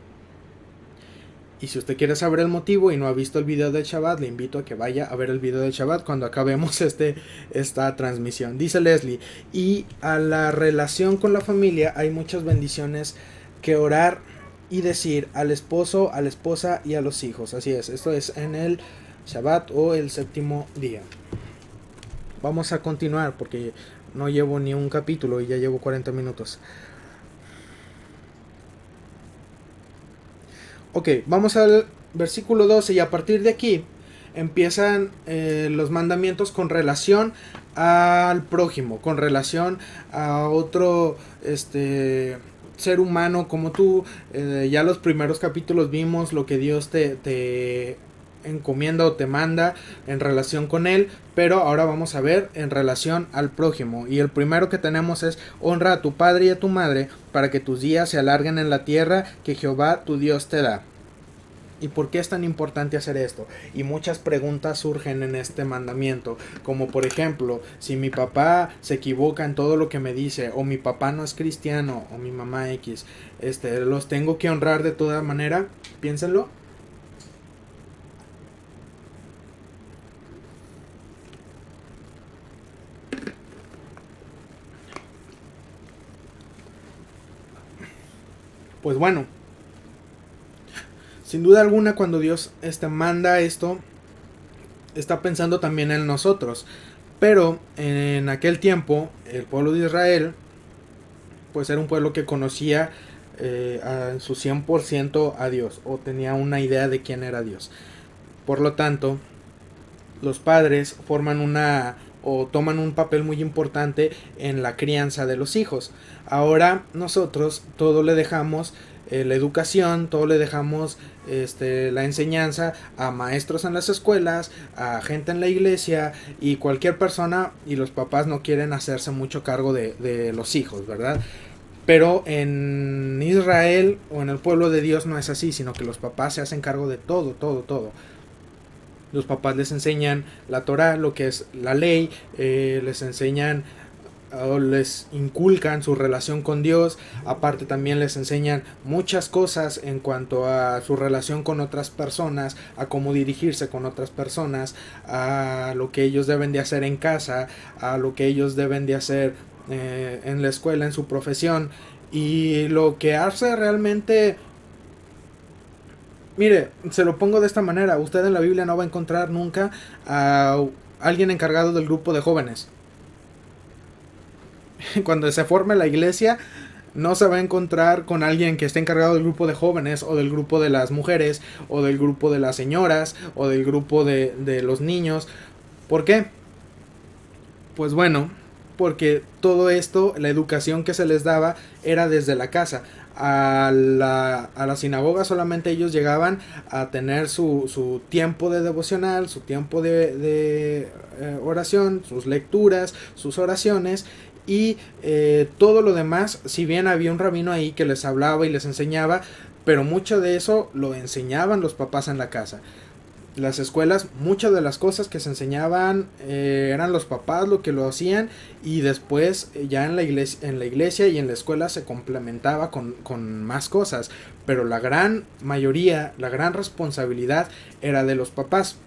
Y si usted quiere saber el motivo y no ha visto el video del Shabbat, le invito a que vaya a ver el video del Shabbat cuando acabemos esta transmisión. Dice Leslie, y a la relación con la familia hay muchas bendiciones que orar y decir al esposo, a la esposa y a los hijos. Así es, esto es en el Shabbat o el séptimo día. Vamos a continuar porque no llevo ni un capítulo y ya llevo 40 minutos. Ok, vamos al versículo 12 y a partir de aquí empiezan los mandamientos con relación al prójimo, con relación a otro ser humano como tú. Ya los primeros capítulos vimos lo que Dios te encomienda o te manda en relación con él, pero ahora vamos a ver en relación al prójimo. Y el primero que tenemos es: honra a tu padre y a tu madre para que tus días se alarguen en la tierra que Jehová tu Dios te da. ¿Y por qué es tan importante hacer esto? Y muchas preguntas surgen en este mandamiento, como por ejemplo, si mi papá se equivoca en todo lo que me dice, o mi papá no es cristiano, o mi mamá X, ¿los tengo que honrar de toda manera? Piénsenlo. Pues bueno, sin duda alguna cuando Dios manda esto, está pensando también en nosotros. Pero en aquel tiempo, el pueblo de Israel, pues era un pueblo que conocía en su 100% a Dios, o tenía una idea de quién era Dios. Por lo tanto, los padres forman o toman un papel muy importante en la crianza de los hijos. Ahora nosotros todo le dejamos la educación, todo le dejamos la enseñanza a maestros en las escuelas, a gente en la iglesia y cualquier persona, y los papás no quieren hacerse mucho cargo de los hijos, ¿verdad? Pero en Israel o en el pueblo de Dios no es así, sino que los papás se hacen cargo de todo, todo, todo. Los papás les enseñan la Torah, lo que es la ley, les enseñan o les inculcan su relación con Dios. Aparte también les enseñan muchas cosas en cuanto a su relación con otras personas, a cómo dirigirse con otras personas, a lo que ellos deben de hacer en casa, a lo que ellos deben de hacer en la escuela, en su profesión. Y lo que hace realmente... Mire, se lo pongo de esta manera: usted en la Biblia no va a encontrar nunca a alguien encargado del grupo de jóvenes. Cuando se forme la iglesia, no se va a encontrar con alguien que esté encargado del grupo de jóvenes, o del grupo de las mujeres, o del grupo de las señoras, o del grupo de los niños. ¿Por qué? Pues bueno, porque todo esto, la educación que se les daba era desde la casa. A la sinagoga solamente ellos llegaban a tener su tiempo de devocional, su tiempo de oración, sus lecturas, sus oraciones, y todo lo demás, si bien había un rabino ahí que les hablaba y les enseñaba, pero mucho de eso lo enseñaban los papás en la casa. Las escuelas, muchas de las cosas que se enseñaban eran los papás lo que lo hacían, y después ya en la iglesia y en la escuela se complementaba con más cosas, pero la gran mayoría, la gran responsabilidad era de los papás.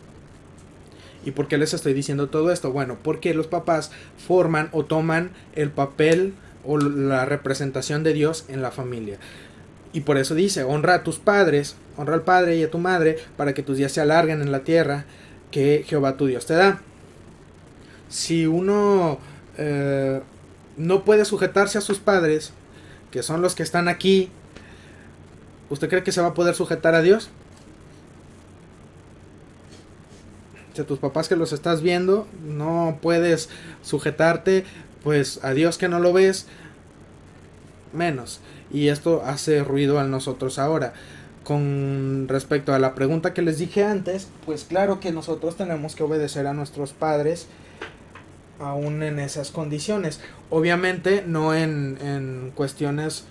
¿Y por qué les estoy diciendo todo esto? Bueno, porque los papás forman o toman el papel o la representación de Dios en la familia. Y por eso dice, honra a tus padres, honra al padre y a tu madre, para que tus días se alarguen en la tierra que Jehová tu Dios te da. Si uno no puede sujetarse a sus padres, que son los que están aquí, ¿usted cree que se va a poder sujetar a Dios? Si a tus papás que los estás viendo no puedes sujetarte, pues a Dios que no lo ves, menos. Y esto hace ruido a nosotros ahora. Con respecto a la pregunta que les dije antes, pues claro que nosotros tenemos que obedecer a nuestros padres aún en esas condiciones. Obviamente no en cuestiones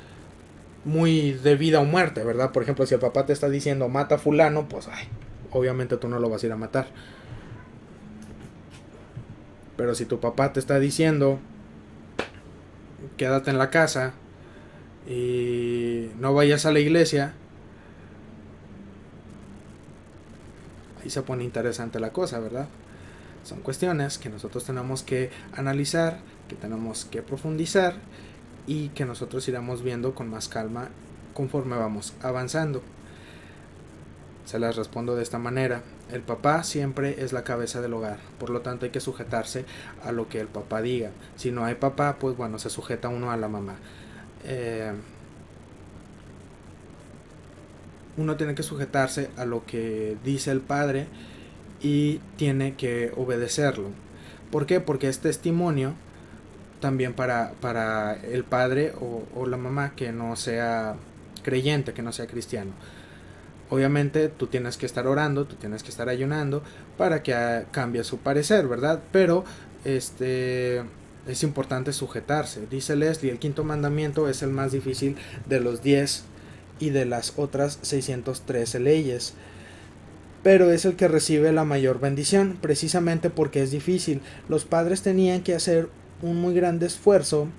muy de vida o muerte, ¿verdad? Por ejemplo, si el papá te está diciendo mata a fulano, pues obviamente tú no lo vas a ir a matar. Pero si tu papá te está diciendo quédate en la casa y no vayas a la iglesia, ahí se pone interesante la cosa, ¿verdad? Son cuestiones que nosotros tenemos que analizar, que tenemos que profundizar y que nosotros iremos viendo con más calma conforme vamos avanzando. Se las respondo de esta manera. El papá siempre es la cabeza del hogar, por lo tanto hay que sujetarse a lo que el papá diga. Si no hay papá, pues bueno, se sujeta uno a la mamá. Uno tiene que sujetarse a lo que dice el padre y tiene que obedecerlo. ¿Por qué? Porque es testimonio también para el padre o la mamá que no sea creyente, que no sea cristiano. Obviamente tú tienes que estar orando, tú tienes que estar ayunando para que cambie su parecer, ¿verdad? Pero es importante sujetarse. Dice Leslie, el quinto mandamiento es el más difícil de los 10 y de las otras 613 leyes, pero es el que recibe la mayor bendición, precisamente porque es difícil. Los padres tenían que hacer un muy grande esfuerzo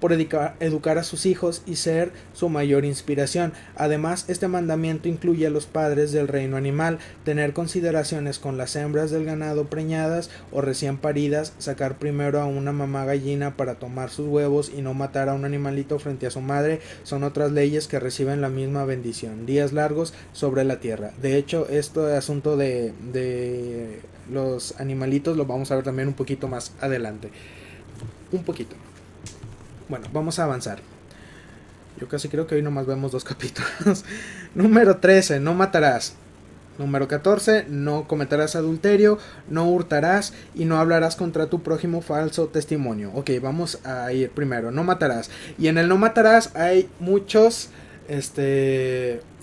por educar a sus hijos y ser su mayor inspiración. Además, este mandamiento incluye a los padres del reino animal, tener consideraciones con las hembras del ganado preñadas o recién paridas, sacar primero a una mamá gallina para tomar sus huevos y no matar a un animalito frente a su madre, son otras leyes que reciben la misma bendición. Días largos sobre la tierra. De hecho, este asunto de los animalitos lo vamos a ver también un poquito más adelante. Un poquito. Bueno, vamos a avanzar. Yo casi creo que hoy nomás vemos 2 capítulos. Número 13, no matarás. Número 14, no cometerás adulterio, no hurtarás y no hablarás contra tu prójimo falso testimonio. Ok, vamos a ir primero, no matarás. Y en el no matarás hay muchos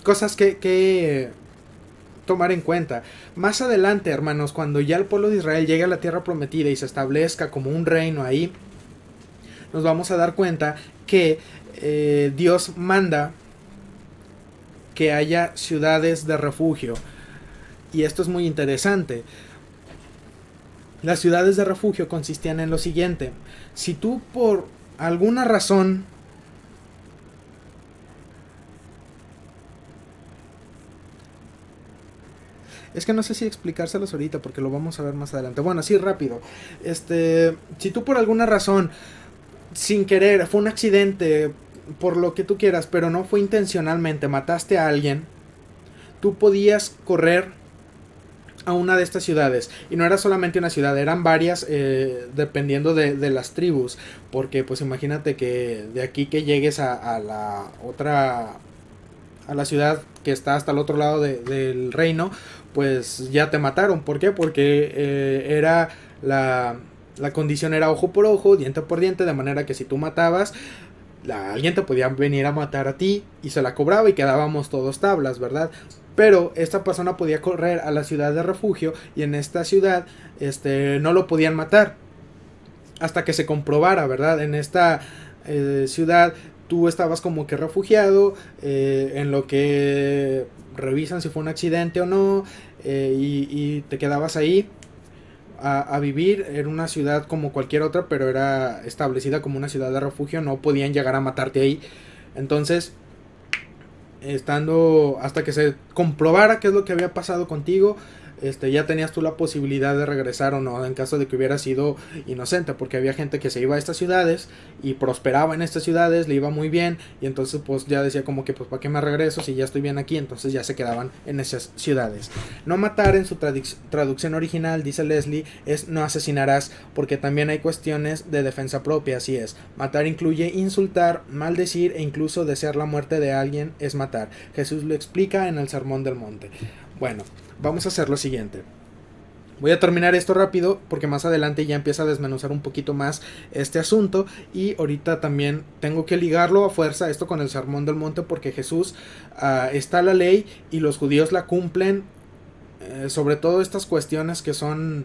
cosas que tomar en cuenta. Más adelante, hermanos, cuando ya el pueblo de Israel llegue a la tierra prometida y se establezca como un reino ahí, nos vamos a dar cuenta que Dios manda que haya ciudades de refugio. Y esto es muy interesante. Las ciudades de refugio consistían en lo siguiente. Si tú por alguna razón es que no sé si explicárselos ahorita porque lo vamos a ver más adelante. Bueno, sí, rápido. Si tú por alguna razón sin querer, fue un accidente, por lo que tú quieras, pero no fue intencionalmente, mataste a alguien, tú podías correr a una de estas ciudades. Y no era solamente una ciudad, eran varias, dependiendo de las tribus. Porque pues imagínate que de aquí que llegues a la otra, a la ciudad que está hasta el otro lado del reino, pues ya te mataron. ¿Por qué? Porque era la condición era ojo por ojo, diente por diente, de manera que si tú matabas, alguien te podía venir a matar a ti y se la cobraba y quedábamos todos tablas, ¿verdad? Pero esta persona podía correr a la ciudad de refugio y en esta ciudad no lo podían matar hasta que se comprobara, ¿verdad? En esta ciudad tú estabas como que refugiado, en lo que revisan si fue un accidente o no, y te quedabas ahí a vivir. Era una ciudad como cualquier otra, pero era establecida como una ciudad de refugio, no podían llegar a matarte ahí. Entonces, estando hasta que se comprobara qué es lo que había pasado contigo, ya tenías tú la posibilidad de regresar o no, en caso de que hubieras sido inocente, porque había gente que se iba a estas ciudades y prosperaba en estas ciudades, le iba muy bien, y entonces pues ya decía como que pues para qué me regreso si ya estoy bien aquí. Entonces ya se quedaban en esas ciudades. No matar, en su traducción original, dice Leslie, es no asesinarás, porque también hay cuestiones de defensa propia. Así es, matar incluye insultar, maldecir e incluso desear la muerte de alguien es matar. Jesús lo explica en el Sermón del Monte. Bueno, vamos a hacer lo siguiente. Voy a terminar esto rápido porque más adelante ya empieza a desmenuzar un poquito más este asunto, y ahorita también tengo que ligarlo a fuerza esto con el Sermón del Monte, porque Jesús, está la ley y los judíos la cumplen, sobre todo estas cuestiones que son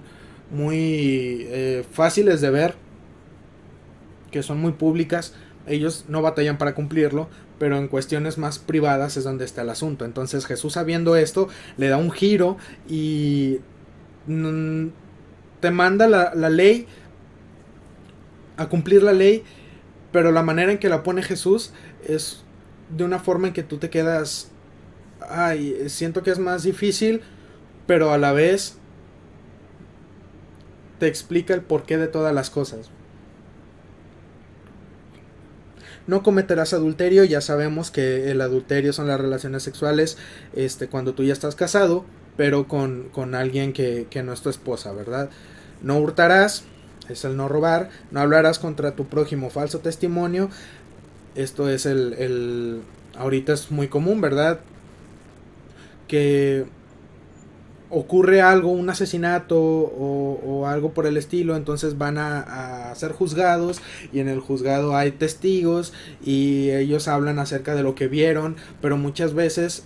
muy fáciles de ver, que son muy públicas, ellos no batallan para cumplirlo, pero en cuestiones más privadas es donde está el asunto. Entonces Jesús, sabiendo esto, le da un giro y te manda la ley, a cumplir la ley, pero la manera en que la pone Jesús es de una forma en que tú te quedas, ay, siento que es más difícil, pero a la vez te explica el porqué de todas las cosas. No cometerás adulterio. Ya sabemos que el adulterio son las relaciones sexuales, cuando tú ya estás casado, pero con alguien que no es tu esposa, ¿verdad? No hurtarás, es el no robar. No hablarás contra tu prójimo falso testimonio. Esto es ahorita es muy común, ¿verdad? Que ocurre algo, un asesinato o algo por el estilo, entonces van a ser juzgados, y en el juzgado hay testigos y ellos hablan acerca de lo que vieron, pero muchas veces,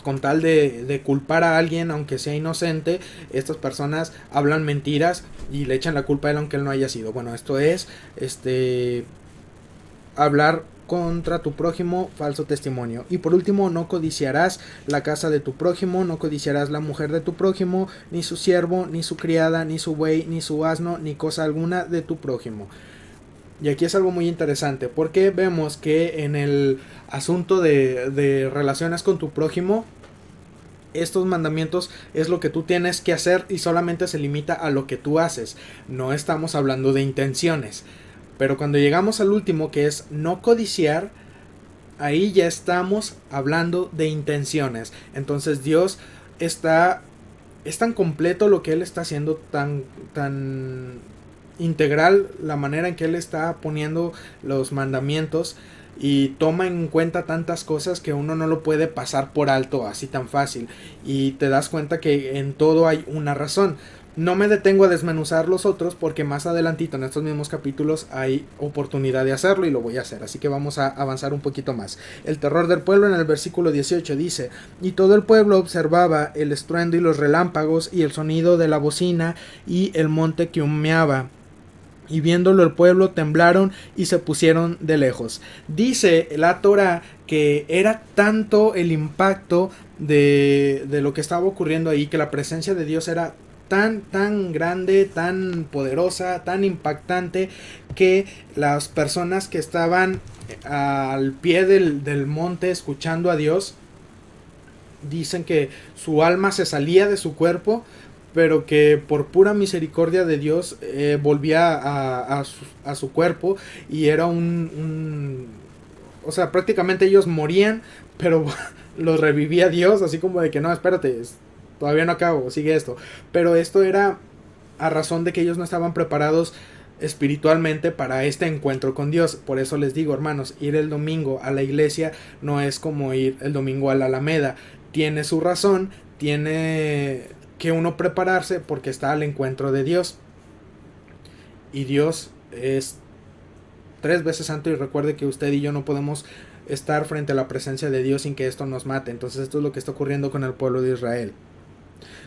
con tal de culpar a alguien aunque sea inocente, estas personas hablan mentiras y le echan la culpa a él aunque él no haya sido. Bueno, esto es hablar contra tu prójimo falso testimonio. Y por último, no codiciarás la casa de tu prójimo, no codiciarás la mujer de tu prójimo, ni su siervo, ni su criada, ni su buey, ni su asno, ni cosa alguna de tu prójimo. Y aquí es algo muy interesante, porque vemos que en el asunto de relaciones con tu prójimo, estos mandamientos es lo que tú tienes que hacer y solamente se limita a lo que tú haces. No estamos hablando de intenciones. Pero cuando llegamos al último, que es no codiciar, ahí ya estamos hablando de intenciones. Entonces Dios es tan completo lo que Él está haciendo, tan integral la manera en que Él está poniendo los mandamientos, y toma en cuenta tantas cosas que uno no lo puede pasar por alto así tan fácil, y te das cuenta que en todo hay una razón. No me detengo a desmenuzar los otros porque más adelantito en estos mismos capítulos hay oportunidad de hacerlo y lo voy a hacer, así que vamos a avanzar un poquito más. El terror del pueblo, en el versículo 18 dice: y todo el pueblo observaba el estruendo y los relámpagos y el sonido de la bocina y el monte que humeaba. Y viéndolo el pueblo temblaron y se pusieron de lejos. Dice la Torá que era tanto el impacto de lo que estaba ocurriendo ahí, que la presencia de Dios era tan grande, tan poderosa, tan impactante, que las personas que estaban al pie del monte escuchando a Dios, dicen que su alma se salía de su cuerpo, pero que por pura misericordia de Dios volvía a su cuerpo, y era o sea, prácticamente ellos morían, pero los revivía Dios, así como de que no, espérate, todavía no acabo, sigue esto. Pero esto era a razón de que ellos no estaban preparados espiritualmente para este encuentro con Dios. Por eso les digo, hermanos, ir el domingo a la iglesia no es como ir el domingo a la Alameda. Tiene su razón, tiene que uno prepararse porque está al encuentro de Dios. Y Dios es 3 veces santo, y recuerde que usted y yo no podemos estar frente a la presencia de Dios sin que esto nos mate. Entonces esto es lo que está ocurriendo con el pueblo de Israel.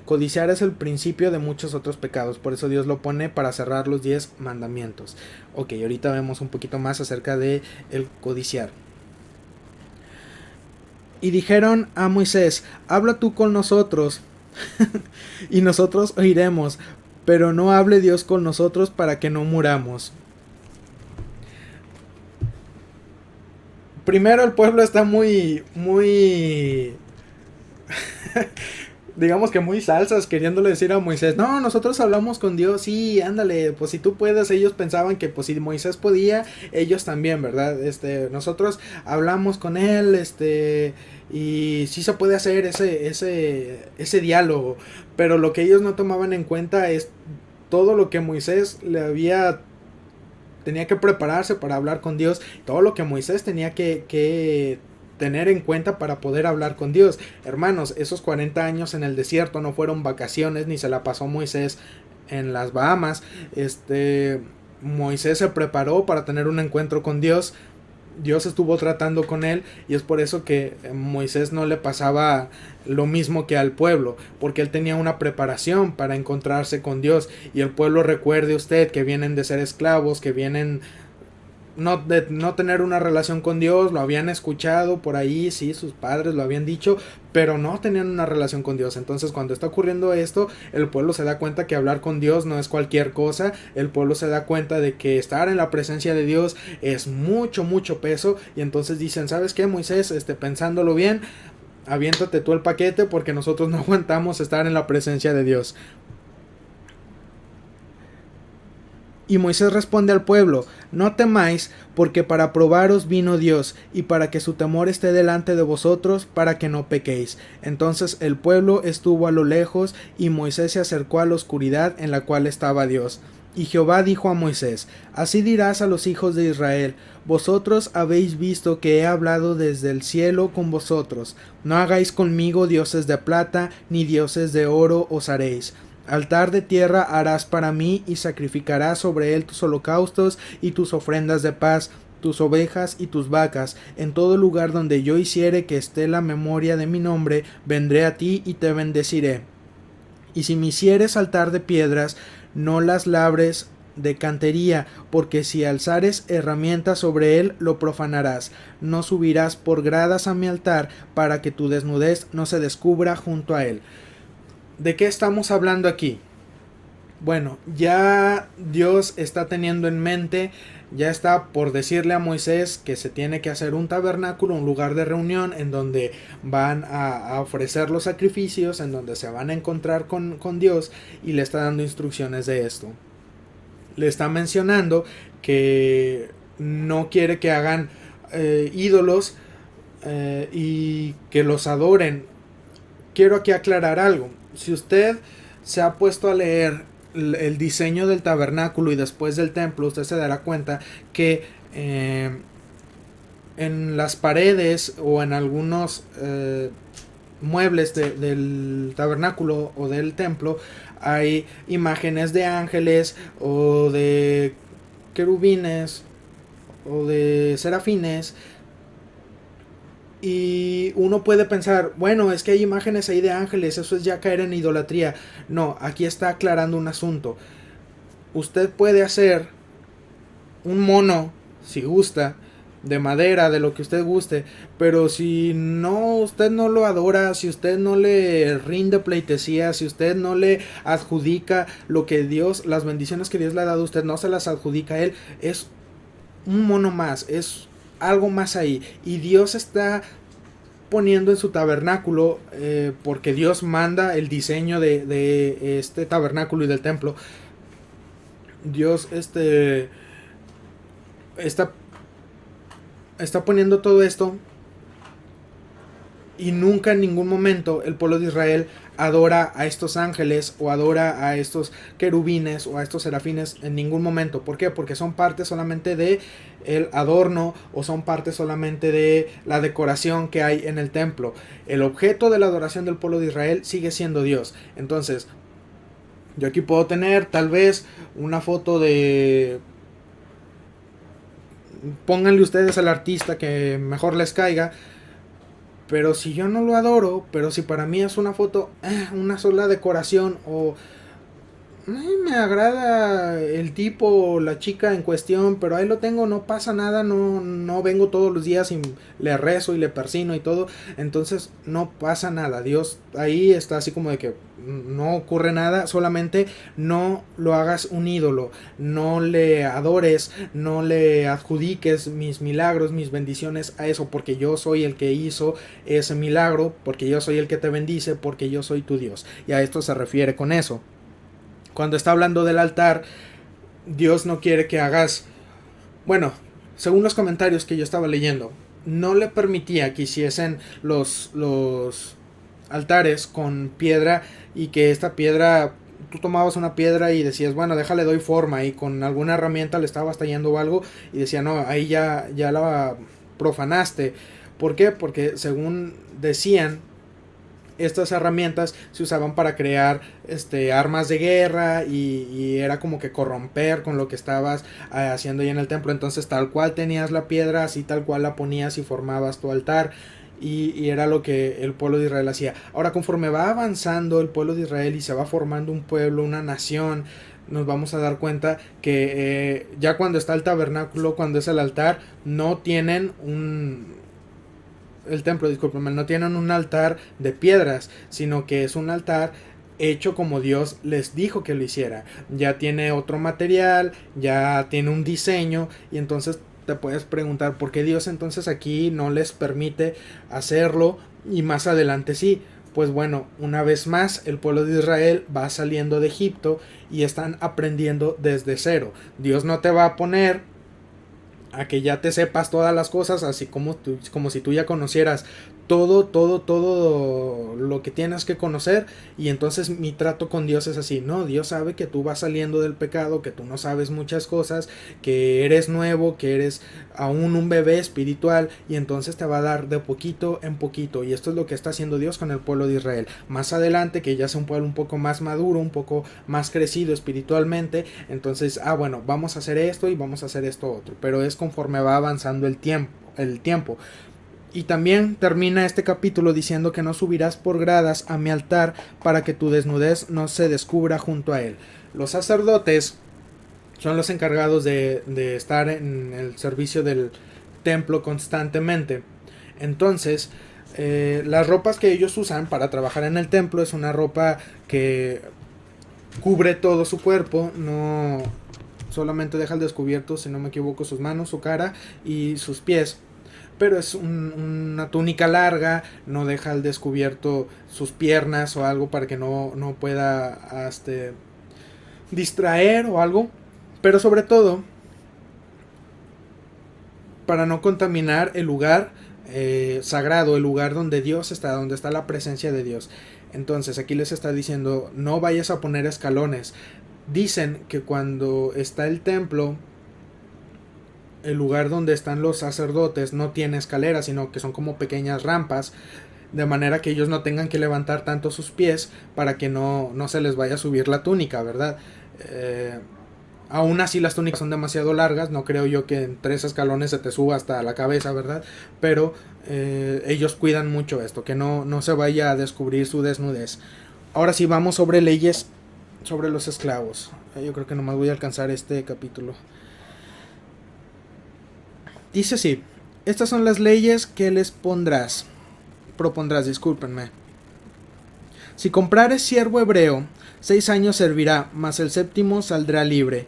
Codiciar es el principio de muchos otros pecados, por eso Dios lo pone para cerrar los 10 mandamientos. Ok, ahorita vemos un poquito más acerca de el codiciar. Y dijeron a Moisés, habla tú con nosotros, y nosotros oiremos, pero no hable Dios con nosotros para que no muramos. Primero, el pueblo está muy digamos que muy salsas, queriéndole decir a Moisés, no, nosotros hablamos con Dios, sí, ándale, pues si tú puedes. Ellos pensaban que pues si Moisés podía, ellos también, ¿verdad? Nosotros hablamos con él, y sí se puede hacer ese diálogo, pero lo que ellos no tomaban en cuenta es todo lo que Moisés tenía que prepararse para hablar con Dios, todo lo que Moisés tenía que tener en cuenta para poder hablar con Dios. Hermanos, esos 40 años en el desierto no fueron vacaciones, ni se la pasó Moisés en las Bahamas. Moisés se preparó para tener un encuentro con Dios. Dios estuvo tratando con él, y es por eso que Moisés no le pasaba lo mismo que al pueblo, porque él tenía una preparación para encontrarse con Dios. Y el pueblo, recuerde usted que vienen de ser esclavos, que vienen de no tener una relación con Dios, lo habían escuchado por ahí, sí, sus padres lo habían dicho, pero no tenían una relación con Dios. Entonces, cuando está ocurriendo esto, el pueblo se da cuenta que hablar con Dios no es cualquier cosa. El pueblo se da cuenta de que estar en la presencia de Dios es mucho, mucho peso. Y entonces dicen, ¿sabes qué, Moisés? Pensándolo bien, aviéntate tú el paquete, porque nosotros no aguantamos estar en la presencia de Dios. Y Moisés responde al pueblo, no temáis, porque para probaros vino Dios, y para que su temor esté delante de vosotros, para que no pequéis. Entonces el pueblo estuvo a lo lejos, y Moisés se acercó a la oscuridad en la cual estaba Dios. Y Jehová dijo a Moisés, así dirás a los hijos de Israel, vosotros habéis visto que he hablado desde el cielo con vosotros, no hagáis conmigo dioses de plata, ni dioses de oro os haréis. Altar de tierra harás para mí, y sacrificarás sobre él tus holocaustos y tus ofrendas de paz, tus ovejas y tus vacas. En todo lugar donde yo hiciere que esté la memoria de mi nombre, vendré a ti y te bendeciré. Y si me hicieres altar de piedras, no las labres de cantería, porque si alzares herramientas sobre él, lo profanarás. No subirás por gradas a mi altar, para que tu desnudez no se descubra junto a él. ¿De qué estamos hablando aquí? Bueno, ya Dios está teniendo en mente, ya está por decirle a Moisés que se tiene que hacer un tabernáculo, un lugar de reunión en donde van a ofrecer los sacrificios, en donde se van a encontrar con Dios, y le está dando instrucciones de esto. Le está mencionando que no quiere que hagan ídolos y que los adoren. Quiero aquí aclarar algo. Si usted se ha puesto a leer el diseño del tabernáculo y después del templo, usted se dará cuenta que en las paredes o en algunos muebles del tabernáculo o del templo hay imágenes de ángeles o de querubines o de serafines. Y uno puede pensar, bueno, es que hay imágenes ahí de ángeles, eso es ya caer en idolatría. No, aquí está aclarando un asunto. Usted puede hacer un mono, si gusta, de madera, de lo que usted guste, pero si no, usted no lo adora, si usted no le rinde pleitesía, si usted no le adjudica lo que Dios, las bendiciones que Dios le ha dado a usted, no se las adjudica a él, es un mono más, es algo más ahí. Y Dios está poniendo en su tabernáculo, porque Dios manda el diseño de este tabernáculo y del templo. Dios está poniendo todo esto, y nunca en ningún momento el pueblo de Israel adora a estos ángeles o adora a estos querubines o a estos serafines en ningún momento. ¿Por qué? Porque son parte solamente de el adorno o son parte solamente de la decoración que hay en el templo. El objeto de la adoración del pueblo de Israel sigue siendo Dios. Entonces, yo aquí puedo tener tal vez una foto de... Pónganle ustedes al artista que mejor les caiga. Pero si yo no lo adoro, pero si para mí es una foto, una sola decoración, o me agrada el tipo, la chica en cuestión, pero ahí lo tengo, no pasa nada, no vengo todos los días y le rezo y le persino y todo, entonces no pasa nada. Dios ahí está así como de que no ocurre nada, solamente no lo hagas un ídolo, no le adores, no le adjudiques mis milagros, mis bendiciones a eso, porque yo soy el que hizo ese milagro, porque yo soy el que te bendice, porque yo soy tu Dios. Y a esto se refiere con eso. Cuando está hablando del altar, Dios no quiere que hagas, bueno, según los comentarios que yo estaba leyendo, no le permitía que hiciesen los altares con piedra, y que esta piedra, tú tomabas una piedra y decías, bueno, déjale doy forma, y con alguna herramienta le estabas tallando o algo, y decía, no, ahí ya la profanaste. ¿Por qué? Porque según decían, estas herramientas se usaban para crear armas de guerra, y era como que corromper con lo que estabas haciendo ahí en el templo. Entonces tal cual tenías la piedra, así tal cual la ponías y formabas tu altar, y era lo que el pueblo de Israel hacía. Ahora, conforme va avanzando el pueblo de Israel y se va formando un pueblo, una nación, nos vamos a dar cuenta que ya cuando está el tabernáculo, cuando es el altar, no tienen el templo, discúlpame, no tienen un altar de piedras, sino que es un altar hecho como Dios les dijo que lo hiciera. Ya tiene otro material, ya tiene un diseño, y entonces te puedes preguntar por qué Dios entonces aquí no les permite hacerlo y más adelante sí. Pues bueno, una vez más el pueblo de Israel va saliendo de Egipto y están aprendiendo desde cero. Dios no te va a poner a que ya te sepas todas las cosas, así como si tú ya conocieras todo lo que tienes que conocer. Y entonces mi trato con Dios es así, no, Dios sabe que tú vas saliendo del pecado, que tú no sabes muchas cosas, que eres nuevo, que eres aún un bebé espiritual, y entonces te va a dar de poquito en poquito. Y esto es lo que está haciendo Dios con el pueblo de Israel. Más adelante, que ya sea un pueblo un poco más maduro, un poco más crecido espiritualmente, entonces, bueno, vamos a hacer esto y vamos a hacer esto otro, pero es conforme va avanzando el tiempo. Y también termina este capítulo diciendo que no subirás por gradas a mi altar para que tu desnudez no se descubra junto a él. Los sacerdotes son los encargados de estar en el servicio del templo constantemente. Entonces, las ropas que ellos usan para trabajar en el templo es una ropa que cubre todo su cuerpo, no solamente deja al descubierto, si no me equivoco, sus manos, su cara y sus pies. Pero es una túnica larga, no deja al descubierto sus piernas o algo para que no pueda distraer o algo. Pero sobre todo, para no contaminar el lugar sagrado, el lugar donde Dios está, donde está la presencia de Dios. Entonces aquí les está diciendo, no vayas a poner escalones. Dicen que cuando está el templo, el lugar donde están los sacerdotes no tiene escaleras, sino que son como pequeñas rampas, de manera que ellos no tengan que levantar tanto sus pies para que no se les vaya a subir la túnica, ¿verdad? Aún así las túnicas son demasiado largas, no creo yo que en 3 escalones se te suba hasta la cabeza, ¿verdad? Pero ellos cuidan mucho esto, que no se vaya a descubrir su desnudez. Ahora sí, vamos sobre leyes sobre los esclavos. Yo creo que nomás voy a alcanzar este capítulo. Dice así: estas son las leyes que les propondrás, discúlpenme. Si comprares siervo hebreo, 6 años servirá, mas el 7º saldrá libre,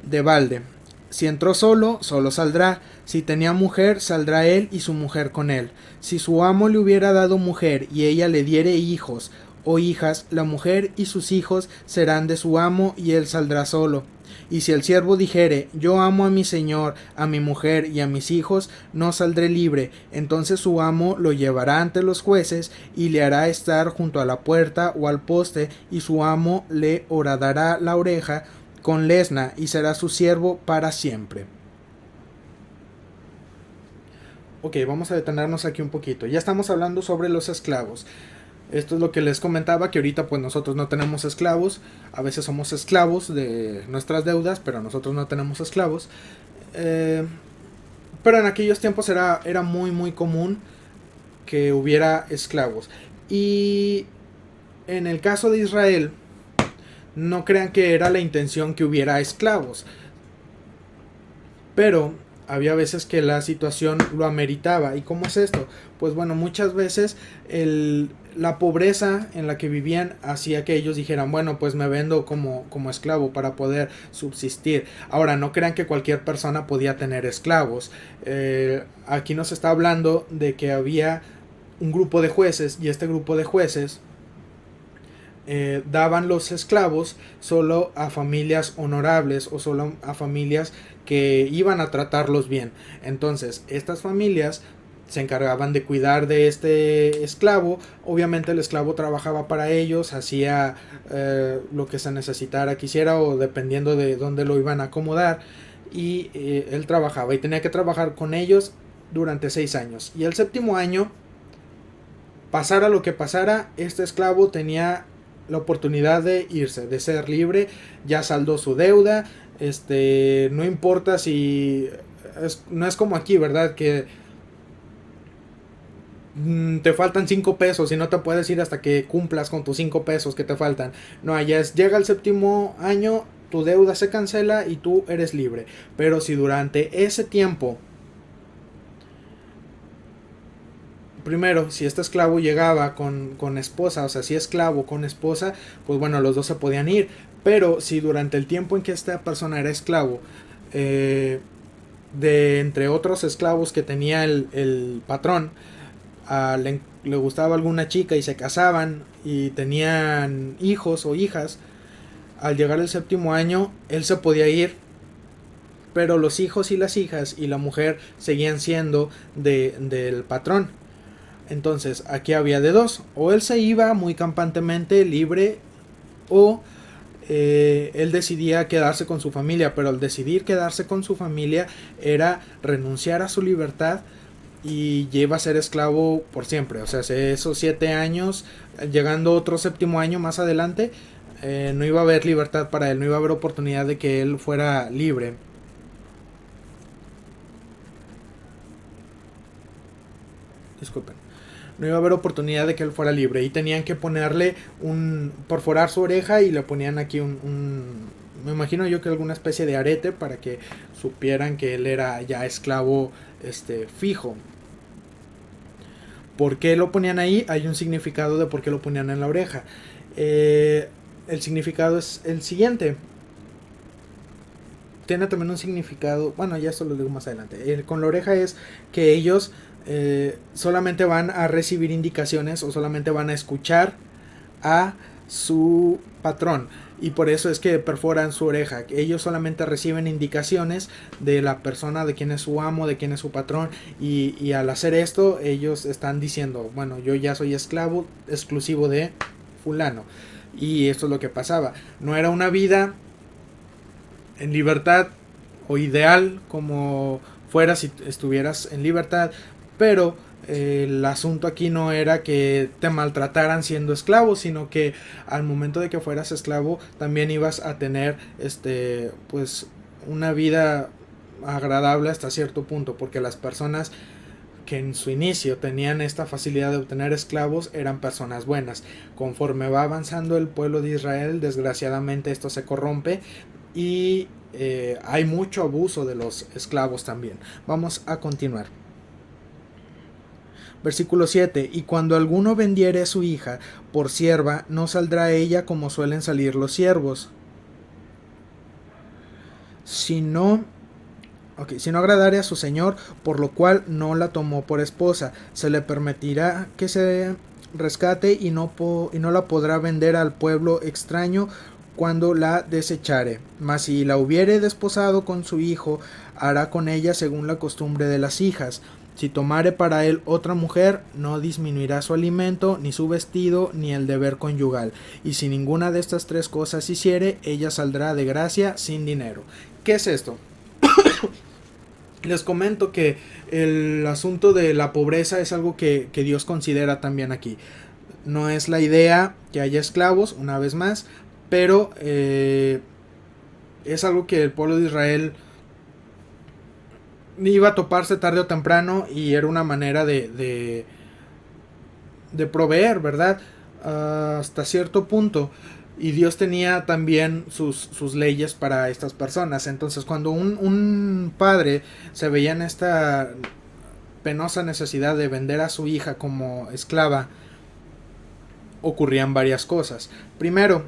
de balde. Si entró solo, solo saldrá. Si tenía mujer, saldrá él y su mujer con él. Si su amo le hubiera dado mujer y ella le diere hijos o hijas, la mujer y sus hijos serán de su amo y él saldrá solo. Y si el siervo dijere, yo amo a mi señor, a mi mujer y a mis hijos, no saldré libre, entonces su amo lo llevará ante los jueces y le hará estar junto a la puerta o al poste, y su amo le horadará la oreja con lesna y será su siervo para siempre. Ok, vamos a detenernos aquí un poquito. Ya estamos hablando sobre los esclavos. Esto es lo que les comentaba, que ahorita pues nosotros no tenemos esclavos. A veces somos esclavos de nuestras deudas, pero nosotros no tenemos esclavos. Pero en aquellos tiempos era muy común que hubiera esclavos. Y en el caso de Israel, no crean que era la intención que hubiera esclavos, pero había veces que la situación lo ameritaba. ¿Y cómo es esto? Pues bueno, muchas veces la pobreza en la que vivían hacía que ellos dijeran, bueno, pues me vendo como esclavo para poder subsistir. Ahora, no crean que cualquier persona podía tener esclavos. Aquí nos está hablando de que había un grupo de jueces, y este grupo de jueces daban los esclavos solo a familias honorables o solo a familias que iban a tratarlos bien. Entonces, estas familias se encargaban de cuidar de este esclavo. Obviamente el esclavo trabajaba para ellos, hacía lo que se necesitara que hiciera, o dependiendo de dónde lo iban a acomodar, y él trabajaba y tenía que trabajar con ellos durante 6 años. Y el séptimo año, pasara lo que pasara, este esclavo tenía la oportunidad de irse, de ser libre. Ya saldó su deuda. No importa si no es como aquí, ¿verdad? Que te faltan 5 pesos y no te puedes ir hasta que cumplas con tus 5 pesos que te faltan. No, allá llega el séptimo año, tu deuda se cancela y tú eres libre. Pero si durante ese tiempo, primero, si este esclavo llegaba con esposa, o sea, si esclavo con esposa, pues bueno, los dos se podían ir. Pero si durante el tiempo en que esta persona era esclavo, de entre otros esclavos que tenía el patrón, le gustaba alguna chica y se casaban y tenían hijos o hijas, al llegar el séptimo año, él se podía ir, pero los hijos y las hijas y la mujer seguían siendo del patrón. Entonces, aquí había de dos: o él se iba muy campantemente libre, o él decidía quedarse con su familia. Pero al decidir quedarse con su familia era renunciar a su libertad y iba a ser esclavo por siempre. O sea, esos 7 años, llegando otro séptimo año más adelante, no iba a haber libertad para él, no iba a haber oportunidad de que él fuera libre. Disculpen. No iba a haber oportunidad de que él fuera libre, y tenían que ponerle perforar su oreja, y le ponían aquí me imagino yo que alguna especie de arete, para que supieran que él era ya esclavo fijo. ¿Por qué lo ponían ahí? Hay un significado de por qué lo ponían en la oreja. El significado es el siguiente. Tiene también un significado, bueno, ya eso lo digo más adelante. Con la oreja es que ellos solamente van a recibir indicaciones, o solamente van a escuchar a su patrón, y por eso es que perforan su oreja. Ellos solamente reciben indicaciones de la persona, de quién es su amo, de quién es su patrón, y al hacer esto ellos están diciendo, bueno, yo ya soy esclavo exclusivo de fulano. Y esto es lo que pasaba. No era una vida en libertad o ideal como fuera si estuvieras en libertad, pero el asunto aquí no era que te maltrataran siendo esclavo, sino que al momento de que fueras esclavo también ibas a tener pues una vida agradable hasta cierto punto, porque las personas que en su inicio tenían esta facilidad de obtener esclavos eran personas buenas. Conforme va avanzando el pueblo de Israel, desgraciadamente esto se corrompe, y hay mucho abuso de los esclavos también. Vamos a continuar. Versículo 7. Y cuando alguno vendiere a su hija por sierva, no saldrá ella como suelen salir los siervos, sino agradare a su señor, por lo cual no la tomó por esposa. Se le permitirá que se rescate, y no la podrá vender al pueblo extraño cuando la desechare. Mas si la hubiere desposado con su hijo, hará con ella según la costumbre de las hijas. Si tomare para él otra mujer, no disminuirá su alimento, ni su vestido, ni el deber conyugal. Y si ninguna de estas 3 cosas hiciere, ella saldrá de gracia sin dinero. ¿Qué es esto? Les comento que el asunto de la pobreza es algo que Dios considera también aquí. No es la idea que haya esclavos, una vez más, pero es algo que el pueblo de Israel iba a toparse tarde o temprano, y era una manera de de proveer, ¿verdad? Hasta cierto punto. Y Dios tenía también sus leyes para estas personas. Entonces, cuando un padre se veía en esta penosa necesidad de vender a su hija como esclava, ocurrían varias cosas. Primero,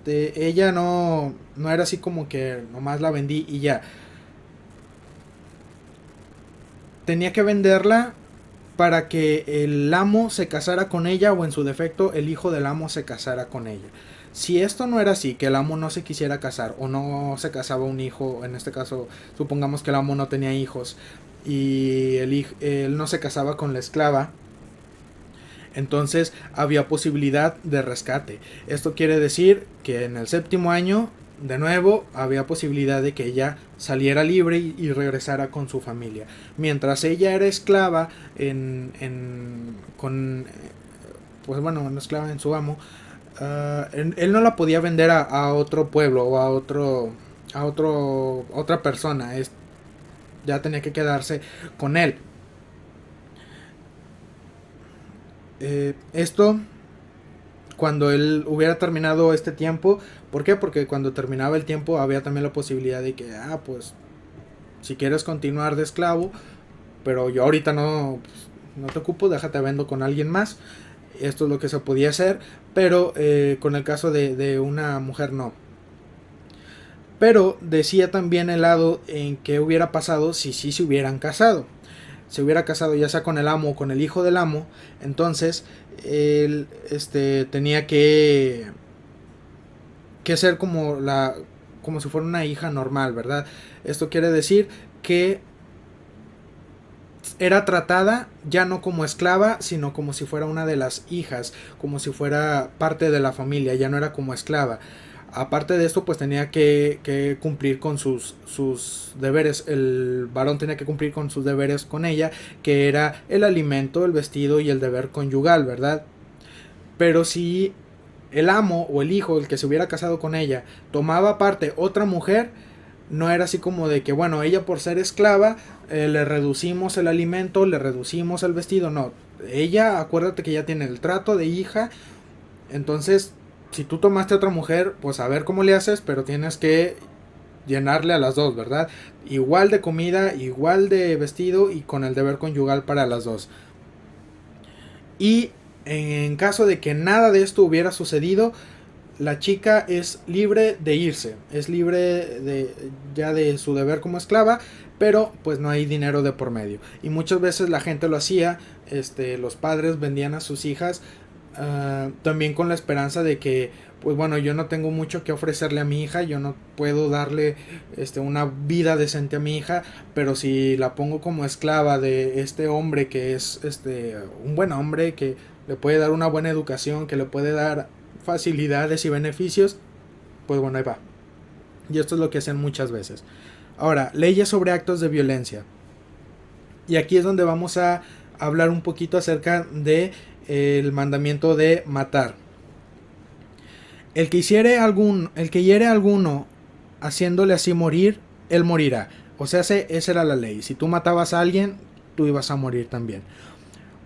ella no era así como que nomás la vendí y ya. Tenía que venderla para que el amo se casara con ella, o en su defecto el hijo del amo se casara con ella. Si esto no era así, que el amo no se quisiera casar o no se casaba un hijo, en este caso supongamos que el amo no tenía hijos y él no se casaba con la esclava, entonces había posibilidad de rescate. Esto quiere decir que en el séptimo año, de nuevo, había posibilidad de que ella saliera libre y regresara con su familia. Mientras ella era esclava pues bueno, una esclava en su amo, él no la podía vender a otro pueblo o otra persona. Ya tenía que quedarse con él. Esto cuando él hubiera terminado este tiempo. ¿Por qué? Porque cuando terminaba el tiempo había también la posibilidad de que, pues, si quieres continuar de esclavo, pero yo ahorita no te ocupo, déjate vendo con alguien más. Esto es lo que se podía hacer, pero con el caso de una mujer no. Pero decía también el lado en qué hubiera pasado si sí se hubieran casado. Se hubiera casado ya sea con el amo o con el hijo del amo, entonces él tenía que ser como si fuera una hija normal, ¿verdad? Esto quiere decir que era tratada ya no como esclava, sino como si fuera una de las hijas, como si fuera parte de la familia, ya no era como esclava. Aparte de esto, pues tenía que cumplir con sus deberes. El varón tenía que cumplir con sus deberes con ella, que era el alimento, el vestido y el deber conyugal, ¿verdad? Pero si el amo o el hijo, el que se hubiera casado con ella, tomaba parte otra mujer, no era así como de que, bueno, ella por ser esclava, le reducimos el alimento, le reducimos el vestido. No, ella, acuérdate que ya tiene el trato de hija. Entonces, si tú tomaste a otra mujer, pues a ver cómo le haces, pero tienes que llenarle a las dos, ¿verdad? Igual de comida, igual de vestido y con el deber conyugal para las dos. Y en caso de que nada de esto hubiera sucedido, la chica es libre de irse, es libre ya de su deber como esclava, pero pues no hay dinero de por medio. Y muchas veces la gente lo hacía, los padres vendían a sus hijas también con la esperanza de que, pues bueno, yo no tengo mucho que ofrecerle a mi hija, yo no puedo darle una vida decente a mi hija, pero si la pongo como esclava de este hombre que es un buen hombre, que le puede dar una buena educación, que le puede dar facilidades y beneficios, pues bueno, ahí va. Y esto es lo que hacen muchas veces. Ahora, leyes sobre actos de violencia. Y aquí es donde vamos a hablar un poquito acerca de el mandamiento de matar. El que hiere a alguno haciéndole así morir, él morirá. O sea, esa era la ley. Si tú matabas a alguien, tú ibas a morir también.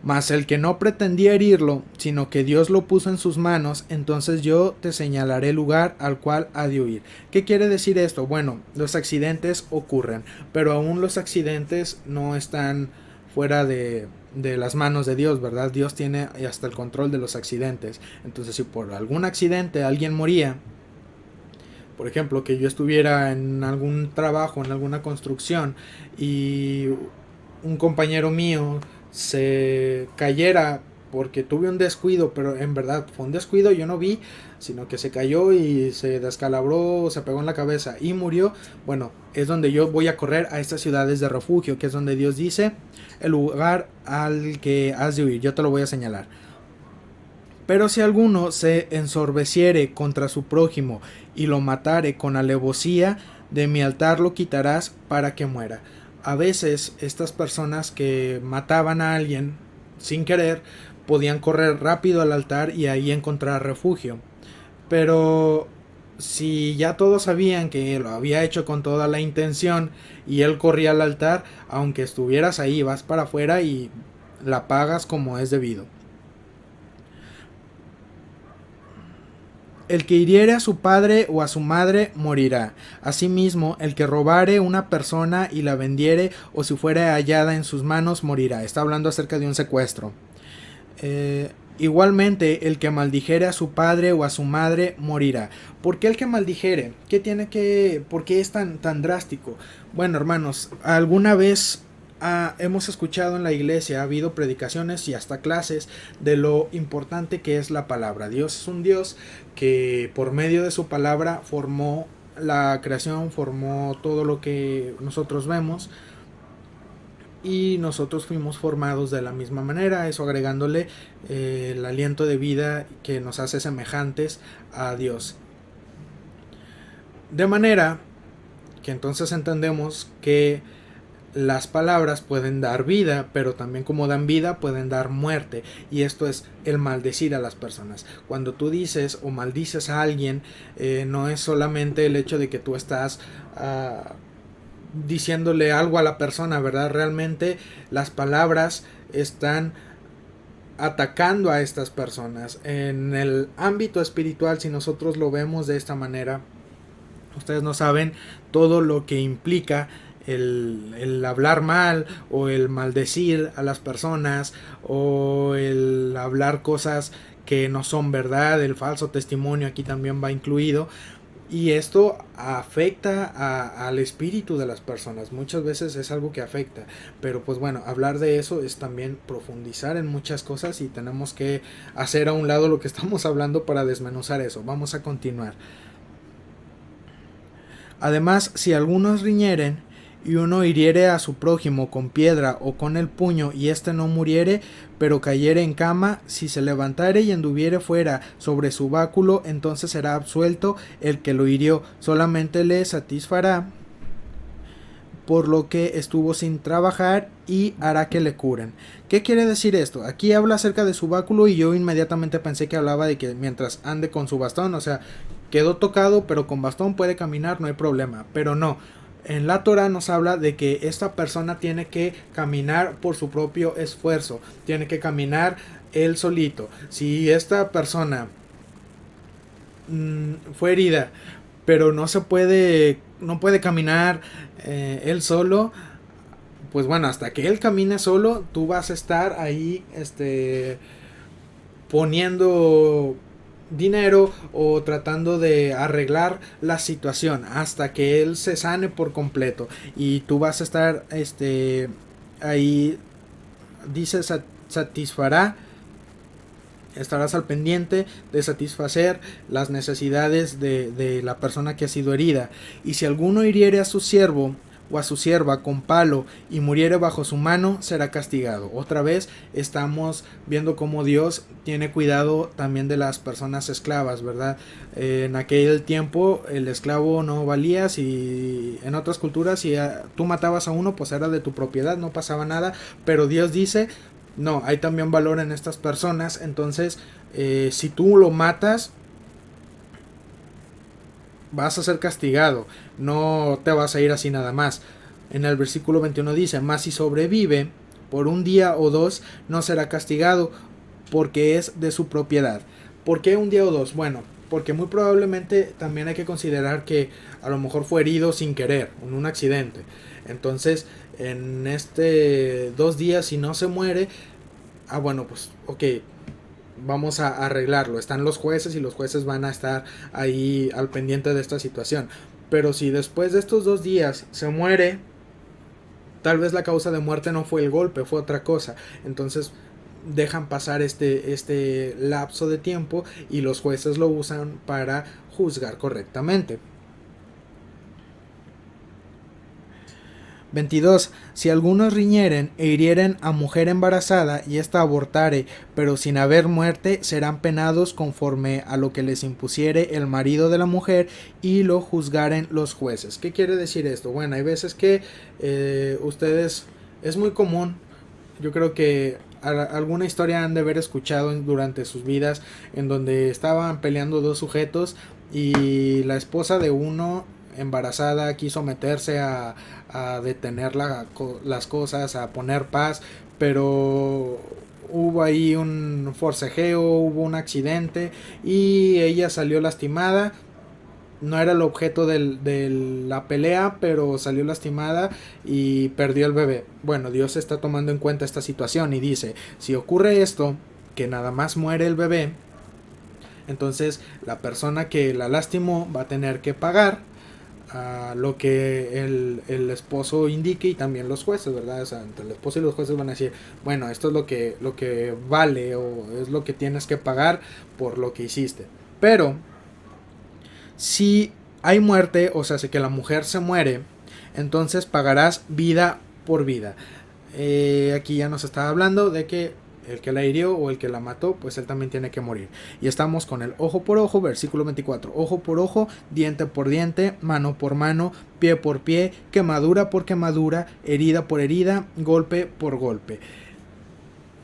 Mas el que no pretendía herirlo, sino que Dios lo puso en sus manos, entonces yo te señalaré el lugar al cual ha de huir. ¿Qué quiere decir esto? Bueno, los accidentes ocurren, pero aún los accidentes no están fuera de las manos de Dios, ¿verdad? Dios tiene hasta el control de los accidentes. Entonces, si por algún accidente alguien moría, por ejemplo, que yo estuviera en algún trabajo, en alguna construcción, y un compañero mío se cayera porque tuve un descuido, pero en verdad fue un descuido, yo no vi, sino que se cayó y se descalabró, se pegó en la cabeza y murió. Bueno, es donde yo voy a correr a estas ciudades de refugio, que es donde Dios dice el lugar al que has de huir, yo te lo voy a señalar. Pero si alguno se ensorbeciere contra su prójimo y lo matare con alevosía, de mi altar lo quitarás para que muera. A veces estas personas que mataban a alguien sin querer podían correr rápido al altar y ahí encontrar refugio. Pero si ya todos sabían que lo había hecho con toda la intención y él corría al altar, aunque estuvieras ahí, vas para afuera y la pagas como es debido. El que hiriere a su padre o a su madre morirá. Asimismo, el que robare una persona y la vendiere o si fuere hallada en sus manos morirá. Está hablando acerca de un secuestro. Igualmente, el que maldijere a su padre o a su madre morirá. ¿Por qué el que maldijere? ¿Por qué es tan drástico? Bueno, hermanos, alguna vez hemos escuchado en la iglesia, ha habido predicaciones y hasta clases de lo importante que es la palabra. Dios es un Dios que por medio de su palabra formó la creación, formó todo lo que nosotros vemos. Y nosotros fuimos formados de la misma manera, eso agregándole el aliento de vida que nos hace semejantes a Dios. De manera que entonces entendemos que las palabras pueden dar vida, pero también como dan vida pueden dar muerte. Y esto es el maldecir a las personas. Cuando tú dices o maldices a alguien, no es solamente el hecho de que tú estás diciéndole algo a la persona, ¿verdad? Realmente las palabras están atacando a estas personas. En el ámbito espiritual, si nosotros lo vemos de esta manera, ustedes no saben todo lo que implica el hablar mal o el maldecir a las personas o el hablar cosas que no son verdad, el falso testimonio aquí también va incluido. Y esto afecta al espíritu de las personas. Muchas veces es algo que afecta. Pero pues bueno, hablar de eso es también profundizar en muchas cosas y tenemos que hacer a un lado lo que estamos hablando para desmenuzar eso. Vamos a continuar. Además, si algunos riñeren y uno hiriere a su prójimo con piedra o con el puño y éste no muriere, pero cayere en cama, si se levantare y anduviere fuera sobre su báculo, entonces será absuelto el que lo hirió, solamente le satisfará por lo que estuvo sin trabajar y hará que le curen. ¿Qué quiere decir esto? Aquí habla acerca de su báculo y yo inmediatamente pensé que hablaba de que mientras ande con su bastón, o sea, quedó tocado pero con bastón puede caminar, no hay problema, pero no. En la Torah nos habla de que esta persona tiene que caminar por su propio esfuerzo, tiene que caminar él solito. Si esta persona fue herida, pero no puede caminar él solo, pues bueno, hasta que él camine solo, tú vas a estar ahí poniendo dinero o tratando de arreglar la situación hasta que él se sane por completo y tú vas a estar ahí, dice, satisfará, estarás al pendiente de satisfacer las necesidades de la persona que ha sido herida. Y si alguno hiriere a su siervo o a su sierva con palo y muriere bajo su mano, será castigado. Otra vez estamos viendo cómo Dios tiene cuidado también de las personas esclavas, ¿verdad? En aquel tiempo el esclavo no valía. Si en otras culturas si tú matabas a uno, pues era de tu propiedad, no pasaba nada, pero Dios dice no, hay también valor en estas personas. Entonces si tú lo matas, vas a ser castigado, no te vas a ir así nada más. En el versículo 21 dice, mas si sobrevive por un día o dos, no será castigado, porque es de su propiedad. ¿Por qué un día o dos? Bueno, porque muy probablemente también hay que considerar que a lo mejor fue herido sin querer, en un accidente. Entonces, en 2 días, si no se muere, bueno, pues ok, vamos a arreglarlo. Están los jueces y los jueces van a estar ahí al pendiente de esta situación. Pero si después de estos 2 días se muere, tal vez la causa de muerte no fue el golpe, fue otra cosa. Entonces dejan pasar este lapso de tiempo y los jueces lo usan para juzgar correctamente. 22. Si algunos riñeren e hirieren a mujer embarazada y ésta abortare, pero sin haber muerte, serán penados conforme a lo que les impusiere el marido de la mujer y lo juzgaren los jueces. ¿Qué quiere decir esto? Bueno, hay veces que ustedes, es muy común, yo creo que alguna historia han de haber escuchado durante sus vidas en donde estaban peleando dos sujetos y la esposa de uno embarazada quiso meterse a detener las cosas, a poner paz, pero hubo ahí un forcejeo, hubo un accidente y ella salió lastimada. No era el objeto de la pelea, pero salió lastimada y perdió el bebé. Bueno, Dios está tomando en cuenta esta situación y dice, si ocurre esto, que nada más muere el bebé, entonces la persona que la lastimó va a tener que pagar a lo que el esposo indique y también los jueces, ¿verdad? O sea, entre el esposo y los jueces van a decir, bueno, esto es lo que vale o es lo que tienes que pagar por lo que hiciste. Pero si hay muerte, o sea, si que la mujer se muere, entonces pagarás vida por vida. Aquí ya nos está hablando de que el que la hirió o el que la mató, pues él también tiene que morir. Y estamos con el ojo por ojo, versículo 24. Ojo por ojo, diente por diente, mano por mano, pie por pie, quemadura por quemadura, herida por herida, golpe por golpe.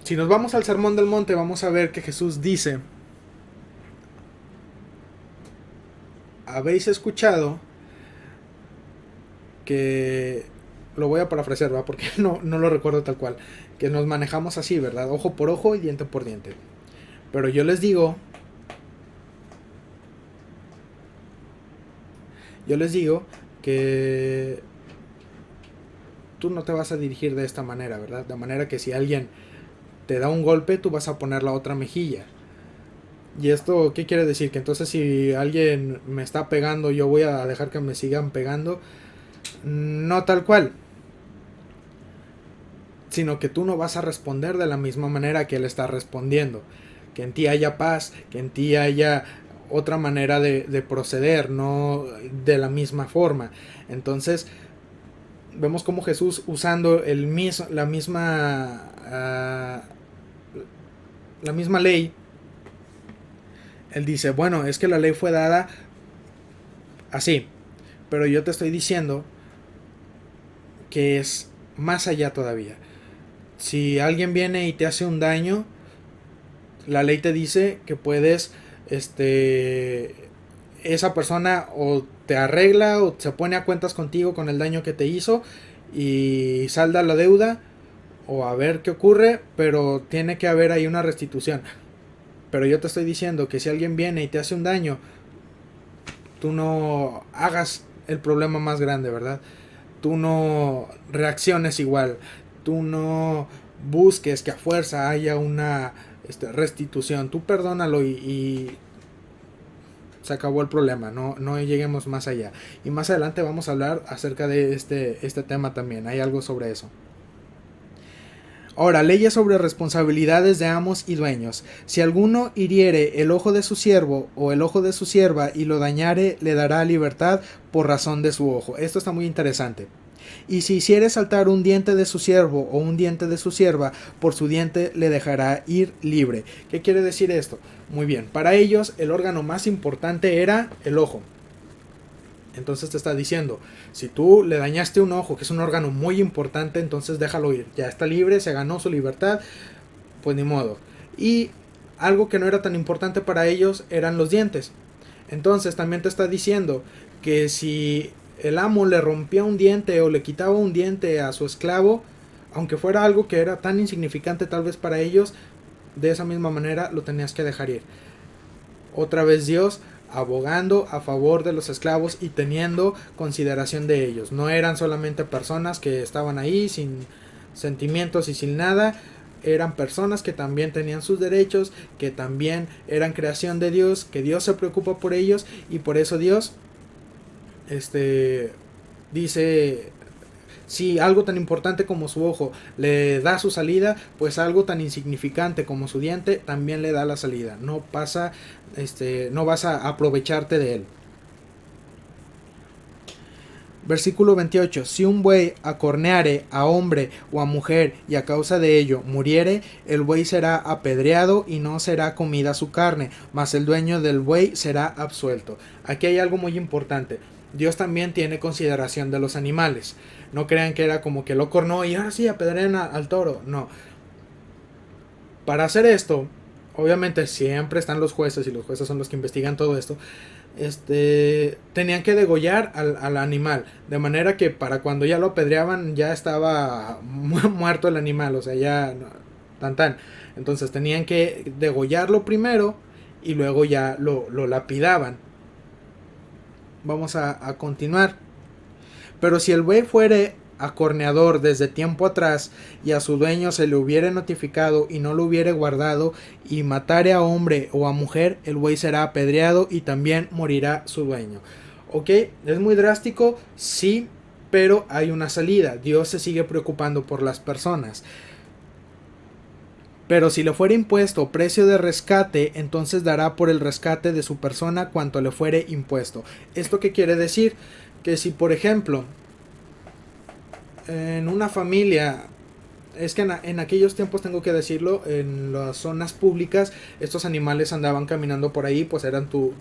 Si nos vamos al Sermón del Monte, vamos a ver que Jesús dice, habéis escuchado que, lo voy a parafrasear, ¿va? Porque no lo recuerdo tal cual, que nos manejamos así, ¿verdad? Ojo por ojo y diente por diente. Pero yo les digo que tú no te vas a dirigir de esta manera, ¿verdad? De manera que si alguien te da un golpe, tú vas a poner la otra mejilla. ¿Y esto qué quiere decir? Que entonces si alguien me está pegando, yo voy a dejar que me sigan pegando. No tal cual. Sino que tú no vas a responder de la misma manera que él está respondiendo. Que en ti haya paz, que en ti haya otra manera de proceder, no de la misma forma. Entonces, vemos como Jesús usando la misma ley, él dice, bueno, es que la ley fue dada así, pero yo te estoy diciendo que es más allá todavía. Si alguien viene y te hace un daño, la ley te dice que puedes, esa persona o te arregla o se pone a cuentas contigo con el daño que te hizo y salda la deuda o a ver qué ocurre, pero tiene que haber ahí una restitución. Pero yo te estoy diciendo que si alguien viene y te hace un daño, tú no hagas el problema más grande, ¿verdad? Tú no reacciones igual, tú no busques que a fuerza haya una restitución, tú perdónalo y se acabó el problema, no lleguemos más allá. Y más adelante vamos a hablar acerca de este tema también, hay algo sobre eso. Ahora, leyes sobre responsabilidades de amos y dueños. Si alguno hiriere el ojo de su siervo o el ojo de su sierva y lo dañare, le dará libertad por razón de su ojo. Esto está muy interesante. Y si hiciere saltar un diente de su siervo o un diente de su sierva, por su diente le dejará ir libre. ¿Qué quiere decir esto? Muy bien, para ellos el órgano más importante era el ojo. Entonces te está diciendo, si tú le dañaste un ojo, que es un órgano muy importante, entonces déjalo ir. Ya está libre, se ganó su libertad, pues ni modo. Y algo que no era tan importante para ellos eran los dientes. Entonces también te está diciendo que si el amo le rompía un diente o le quitaba un diente a su esclavo, aunque fuera algo que era tan insignificante tal vez para ellos, de esa misma manera lo tenías que dejar ir. Otra vez Dios abogando a favor de los esclavos y teniendo consideración de ellos. No eran solamente personas que estaban ahí sin sentimientos y sin nada, eran personas que también tenían sus derechos, que también eran creación de Dios, que Dios se preocupa por ellos y por eso Dios dice, si algo tan importante como su ojo le da su salida, pues algo tan insignificante como su diente también le da la salida. No pasa, no vas a aprovecharte de él. Versículo 28. Si un buey acorneare a hombre o a mujer y a causa de ello muriere, el buey será apedreado y no será comida su carne, mas el dueño del buey será absuelto. Aquí hay algo muy importante. Dios también tiene consideración de los animales. No crean que era como que lo cornó y ahora sí apedrean al toro. No. Para hacer esto, obviamente siempre están los jueces y los jueces son los que investigan todo esto. Tenían que degollar al animal, de manera que para cuando ya lo apedreaban ya estaba muerto el animal, o sea, ya tan tan. Entonces tenían que degollarlo primero y luego ya lo lapidaban. Vamos a continuar. Pero si el buey fuere acorneador desde tiempo atrás, y a su dueño se le hubiere notificado y no lo hubiere guardado, y matare a hombre o a mujer, el buey será apedreado y también morirá su dueño. Ok, es muy drástico, sí, pero hay una salida. Dios se sigue preocupando por las personas. Pero si le fuere impuesto precio de rescate, entonces dará por el rescate de su persona cuanto le fuere impuesto. ¿Esto qué quiere decir? Que si, por ejemplo, en una familia, es que en aquellos tiempos, tengo que decirlo, en las zonas públicas estos animales andaban caminando por ahí, pues eran tu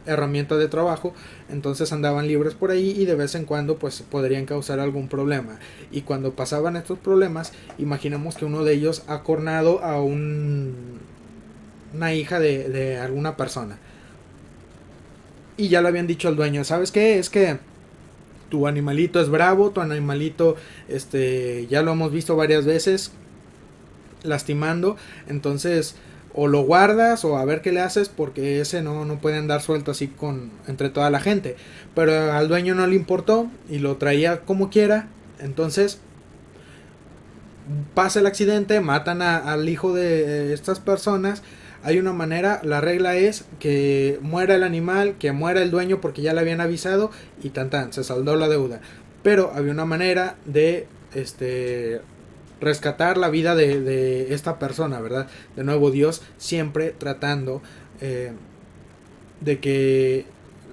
herramienta de trabajo, entonces andaban libres por ahí y de vez en cuando pues podrían causar algún problema. Y cuando pasaban estos problemas, imaginemos que uno de ellos ha cornado a una hija de alguna persona, y ya le habían dicho al dueño, ¿sabes qué? Es que tu animalito es bravo, tu animalito, ya lo hemos visto varias veces lastimando, entonces o lo guardas o a ver qué le haces, porque ese no puede andar suelto así entre toda la gente. Pero al dueño no le importó y lo traía como quiera. Entonces pasa el accidente, matan al hijo de estas personas. Hay una manera, la regla es que muera el animal, que muera el dueño porque ya le habían avisado y tan tan, se saldó la deuda. Pero había una manera de rescatar la vida de esta persona, ¿verdad? De nuevo, Dios siempre tratando de que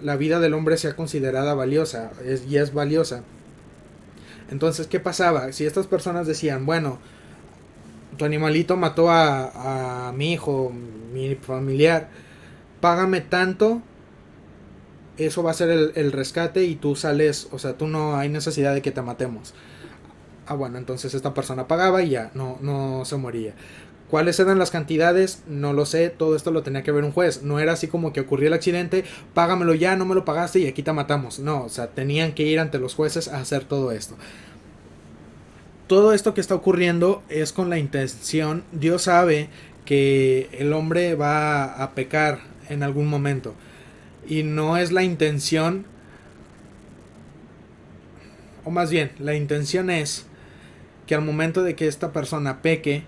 la vida del hombre sea considerada valiosa, y es valiosa. Entonces, ¿qué pasaba? Si estas personas decían, bueno, tu animalito mató a mi hijo, mi familiar, págame tanto, eso va a ser el rescate y tú sales, o sea, tú no hay necesidad de que te matemos. Ah, bueno, entonces esta persona pagaba y ya, no se moría. ¿Cuáles eran las cantidades? No lo sé, todo esto lo tenía que ver un juez. No era así como que ocurrió el accidente, págamelo ya, no me lo pagaste y aquí te matamos. No, o sea, tenían que ir ante los jueces a hacer todo esto. Todo esto que está ocurriendo es con la intención. Dios sabe que el hombre va a pecar en algún momento. Y no es la intención, o más bien, la intención es que al momento de que esta persona peque,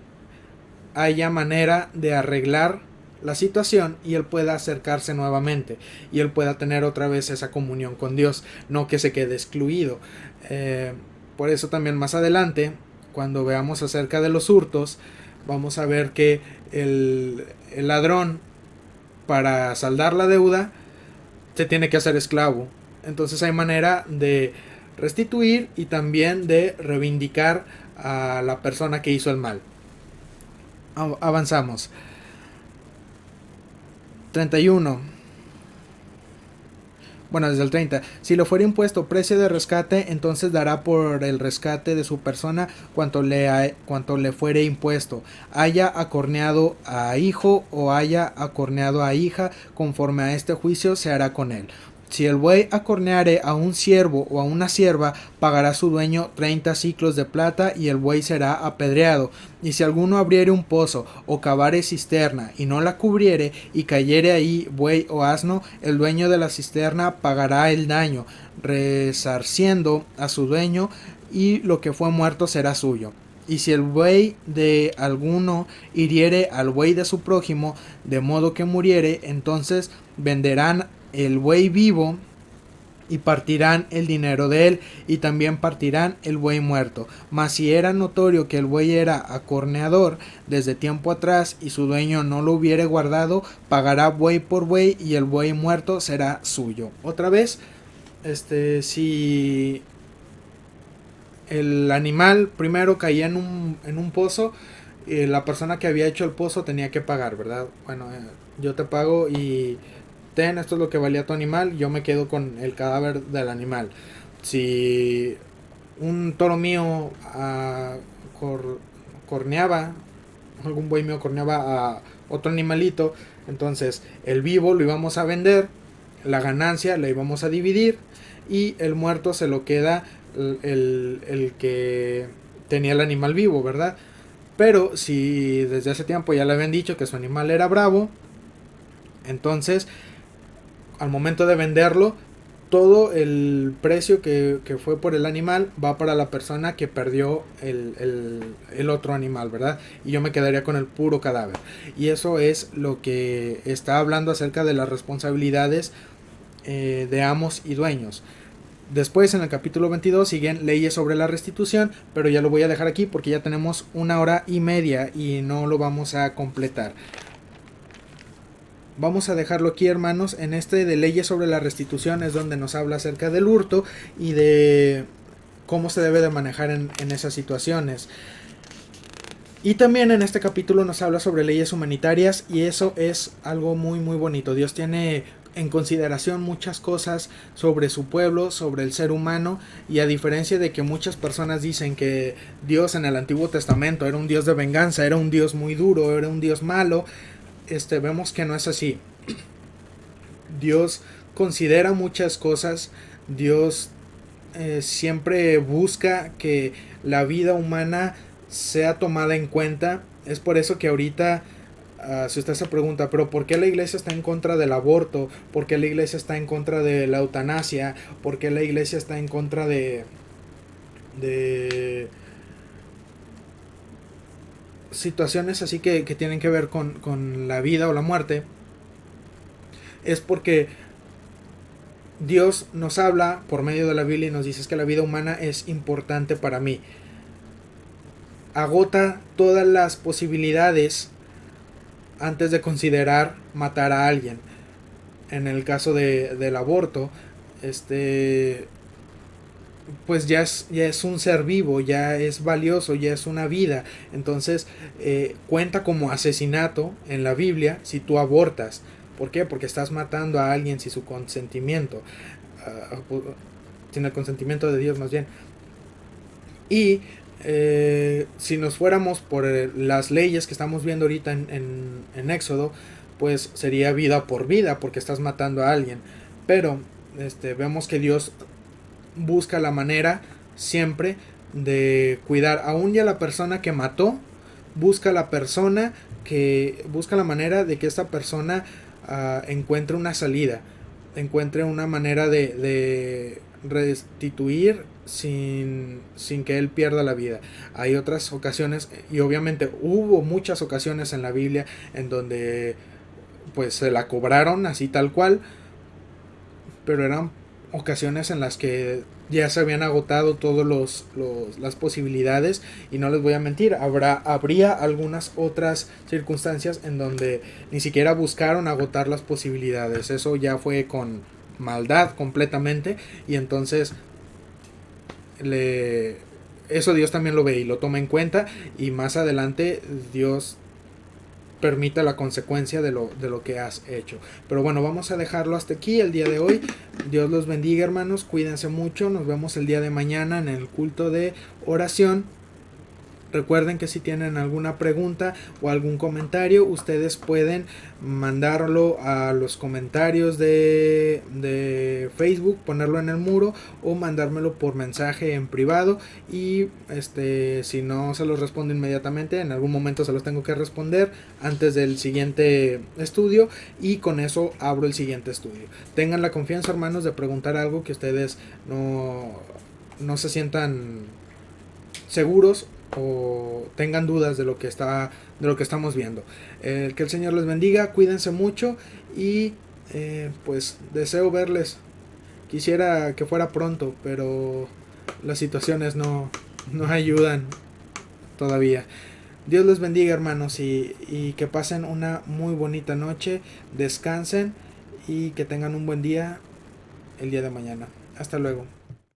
haya manera de arreglar la situación y él pueda acercarse nuevamente y él pueda tener otra vez esa comunión con Dios, no que se quede excluido. Por eso también más adelante, cuando veamos acerca de los hurtos, vamos a ver que el ladrón, para saldar la deuda, se tiene que hacer esclavo. Entonces hay manera de restituir y también de reivindicar a la persona que hizo el mal. Avanzamos. 31. Bueno, desde el 30. Si lo fuera impuesto precio de rescate, entonces dará por el rescate de su persona cuanto le fuere impuesto. Haya acorneado a hijo o haya acorneado a hija, conforme a este juicio se hará con él. Si el buey acorneare a un siervo o a una sierva, pagará su dueño 30 siclos de plata y el buey será apedreado. Y si alguno abriere un pozo o cavare cisterna y no la cubriere y cayere ahí buey o asno, el dueño de la cisterna pagará el daño, resarciendo a su dueño, y lo que fue muerto será suyo. Y si el buey de alguno hiriere al buey de su prójimo, de modo que muriere, entonces venderán el buey vivo y partirán el dinero de él, y también partirán el buey muerto. Mas si era notorio que el buey era acorneador desde tiempo atrás y su dueño no lo hubiere guardado, pagará buey por buey y el buey muerto será suyo. Otra vez, si el animal primero caía en un pozo, la persona que había hecho el pozo tenía que pagar, ¿verdad? Bueno, yo te pago y esto es lo que valía tu animal, yo me quedo con el cadáver del animal. Si un toro mío corneaba, algún buey mío corneaba a otro animalito, entonces el vivo lo íbamos a vender, la ganancia la íbamos a dividir y el muerto se lo queda el que tenía el animal vivo, ¿verdad? Pero si desde hace tiempo ya le habían dicho que su animal era bravo, entonces al momento de venderlo, todo el precio que fue por el animal va para la persona que perdió el otro animal, ¿verdad? Y yo me quedaría con el puro cadáver. Y eso es lo que está hablando acerca de las responsabilidades de amos y dueños. Después en el capítulo 22 siguen leyes sobre la restitución, pero ya lo voy a dejar aquí porque ya tenemos 1 hora y media y no lo vamos a completar. Vamos a dejarlo aquí, hermanos. En este de leyes sobre la restitución es donde nos habla acerca del hurto y de cómo se debe de manejar en esas situaciones. Y también en este capítulo nos habla sobre leyes humanitarias y eso es algo muy muy bonito. Dios tiene en consideración muchas cosas sobre su pueblo, sobre el ser humano, y a diferencia de que muchas personas dicen que Dios en el Antiguo Testamento era un Dios de venganza, era un Dios muy duro, era un Dios malo, vemos que no es así. Dios considera muchas cosas. Dios siempre busca que la vida humana sea tomada en cuenta. Es por eso que ahorita, si usted se pregunta, pero ¿por qué la iglesia está en contra del aborto? ¿Por qué la iglesia está en contra de la eutanasia? ¿Por qué la iglesia está en contra de situaciones así que tienen que ver con la vida o la muerte? Es porque Dios nos habla por medio de la Biblia y nos dice que la vida humana es importante para mí. Agota todas las posibilidades antes de considerar matar a alguien. En el caso del aborto, pues ya es un ser vivo, ya es valioso, ya es una vida. Entonces cuenta como asesinato en la Biblia si tú abortas. ¿Por qué? Porque estás matando a alguien sin su consentimiento, sin el consentimiento de Dios más bien. Y si nos fuéramos por las leyes que estamos viendo ahorita en Éxodo, pues sería vida por vida porque estás matando a alguien. Pero vemos que Dios busca la manera siempre de cuidar aún ya la persona que mató, busca la manera de que esta persona encuentre una salida, encuentre una manera de restituir sin que él pierda la vida. Hay otras ocasiones, y obviamente hubo muchas ocasiones en la Biblia en donde pues se la cobraron así tal cual, pero eran ocasiones en las que ya se habían agotado todas las posibilidades, y no les voy a mentir, habría algunas otras circunstancias en donde ni siquiera buscaron agotar las posibilidades. Eso ya fue con maldad completamente, y entonces eso Dios también lo ve y lo toma en cuenta, y más adelante Dios permita la consecuencia de lo que has hecho. Pero bueno, vamos a dejarlo hasta aquí el día de hoy. Dios los bendiga, hermanos, cuídense mucho, nos vemos el día de mañana en el culto de oración. Recuerden que si tienen alguna pregunta o algún comentario, ustedes pueden mandarlo a los comentarios de Facebook, ponerlo en el muro, o mandármelo por mensaje en privado. Y si no se los respondo inmediatamente, en algún momento se los tengo que responder antes del siguiente estudio, y con eso abro el siguiente estudio. Tengan la confianza, hermanos, de preguntar algo que ustedes no se sientan seguros o tengan dudas de lo que estamos viendo. Que el Señor les bendiga, cuídense mucho, y pues deseo verles. Quisiera que fuera pronto, pero las situaciones no ayudan todavía. Dios les bendiga, hermanos, y que pasen una muy bonita noche, descansen y que tengan un buen día el día de mañana. Hasta luego.